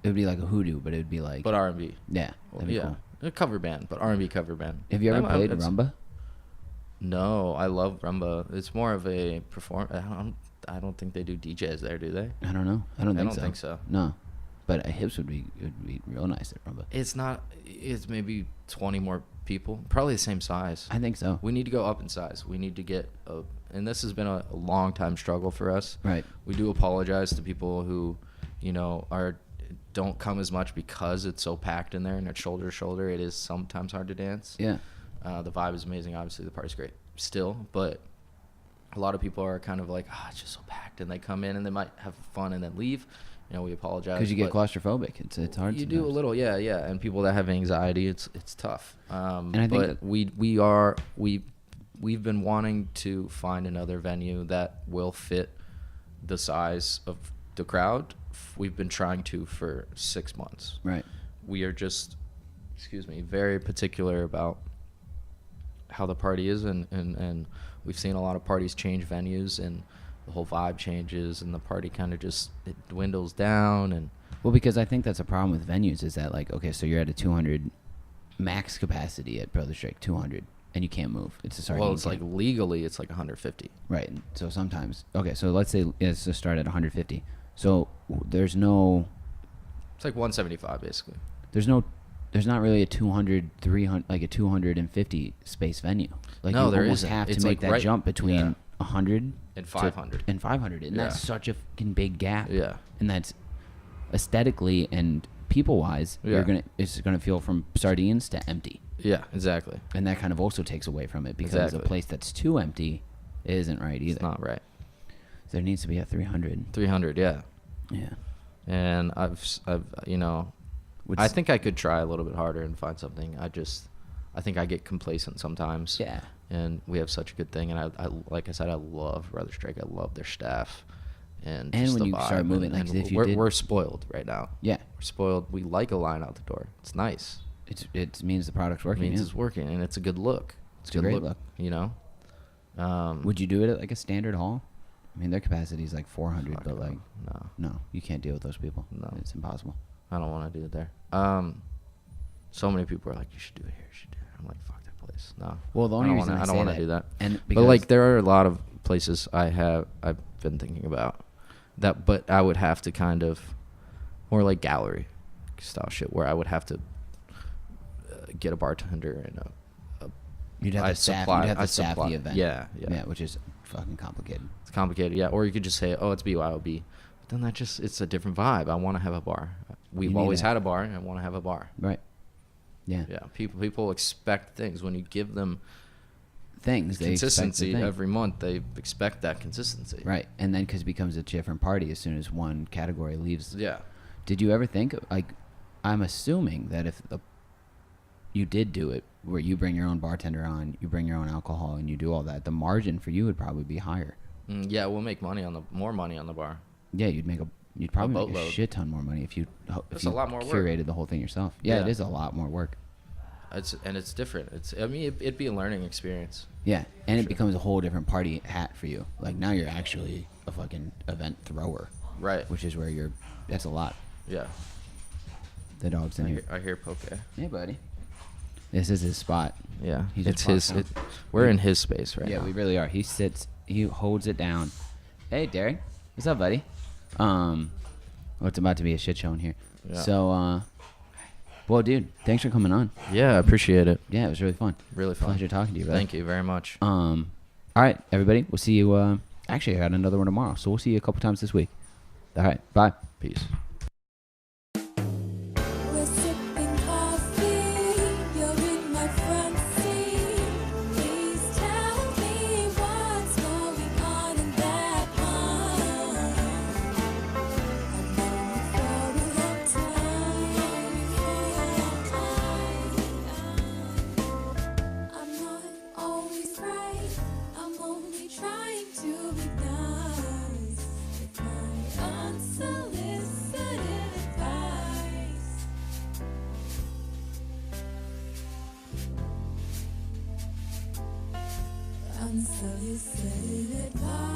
It would be like a hoodoo, but it would be like. But R&B. Yeah. That'd be Yeah. cool. A cover band, but R&B cover band. Have you ever played it's- rumba? No, I love rumba. It's more of a I don't think they do DJs there, do they? I don't know. I don't don't so. think so. No, but a hips would be real nice at rumba. It's not. It's maybe 20 more people, probably the same size. I think so. We need to go up in size. We need to get and this has been a long time struggle for us. Right. We do apologize to people who, don't come as much because it's so packed in there and it's shoulder to shoulder. It is sometimes hard to dance. Yeah. The vibe is amazing. Obviously, the party's great still, but a lot of people are kind of like, it's just so packed, and they come in and they might have fun and then leave. We apologize Because you get but claustrophobic. It's hard. You do a sometimes. little, yeah, and people that have anxiety, it's tough. And I think but we've been wanting to find another venue that will fit the size of the crowd. We've been trying to for 6 months. Right. We are just, very particular about how the party is, and we've seen a lot of parties change venues, and the whole vibe changes, and the party kind of just it dwindles down. And Well, because I think that's a problem with venues is that like, okay, so you're at a 200 max capacity at Brother Strike, 200, and you can't move. It's a sardine it's can. like legally it's like 150. Right. So sometimes, okay, so let's say it's to start at 150. So there's no, It's like 175 basically. there's not really a 200, 300, like a 250 space venue. Like No, you there almost isn't. have to It's make like that jump between yeah. 100 And 500. and 500, and that's Yeah. such a fucking big gap. Yeah. And that's aesthetically and people wise, Yeah. it's gonna feel from sardines to empty, Yeah, exactly. and that kind of also takes away from it because Exactly. a place that's too empty isn't right either. It's not right. There needs to be a 300. 300, yeah. Yeah. And I've Which I think I could try a little bit harder and find something. I think I get complacent sometimes. Yeah. And we have such a good thing, and I like I said, I love Brother Strike. I love their staff, and And just when the you start vibe, moving, like, and if you we're did- spoiled right now. Yeah. We're spoiled. We like a line out the door. It's nice. It means the product's It working. means yeah. it's working, and it's a good look. It's a great look. Would you do it at like a standard hall? I mean, their capacity is like 400, Fuck but no. like, no, you can't deal with those people. No. It's impossible. I don't want to do it there. So many people are like, you should do it here. You should do it. I'm like, fuck that place. No. Well, the only reason I I don't say want that- to do that. and But because- like, there are a lot of places I've been thinking about that, but I would have to kind of more like gallery style shit where I would have to get a bartender and You'd have I to staff. supply- You'd have I to staff supply- the event. yeah. which is fucking complicated. It's complicated, yeah. Or you could just say, oh, it's BYOB. But then it's a different vibe. I want to have a bar. We've need always that. had a bar, and I want to have a bar. Right. Yeah. Yeah, people expect things when you give them Things they expect the consistency thing. every month. They expect that consistency. Right, and then because it becomes a different party as soon as one category leaves. Yeah. Did you ever think, like, I'm assuming that if you did do it, where you bring your own bartender on, you bring your own alcohol, and you do all that, the margin for you would probably be higher. Yeah, we'll make more money on the bar. Yeah, you'd probably make a boatload. shit ton more money if you It's a lot more work. curated the whole thing yourself. Yeah, it Yeah. is a lot more work. It's different. It'd be a learning experience. Yeah, and it Sure. becomes a whole different party hat for you. Like now you're actually a fucking event thrower, Right. which is where that's a lot. Yeah. The dog's in here. I hear Poke. Hey, buddy. This is his spot. Yeah. He just It's his. pops We're in his space right Yeah, now. we really are. He holds it down. Hey, Derek. What's up, buddy? Well, it's about to be a shit show in here. Yeah. So, well, dude, thanks for coming on. Yeah, I appreciate it. Yeah, it was really fun. Really fun. Pleasure talking to you, brother. Thank you very much. All right, everybody. We'll see you. Actually, I got another one tomorrow, so we'll see you a couple times this week. All right, bye. Peace. We're sipping coffee, you're in my front seat. Please tell me what's going on in that mind. I've known you for a long time. I'm not always right. Unsolicited.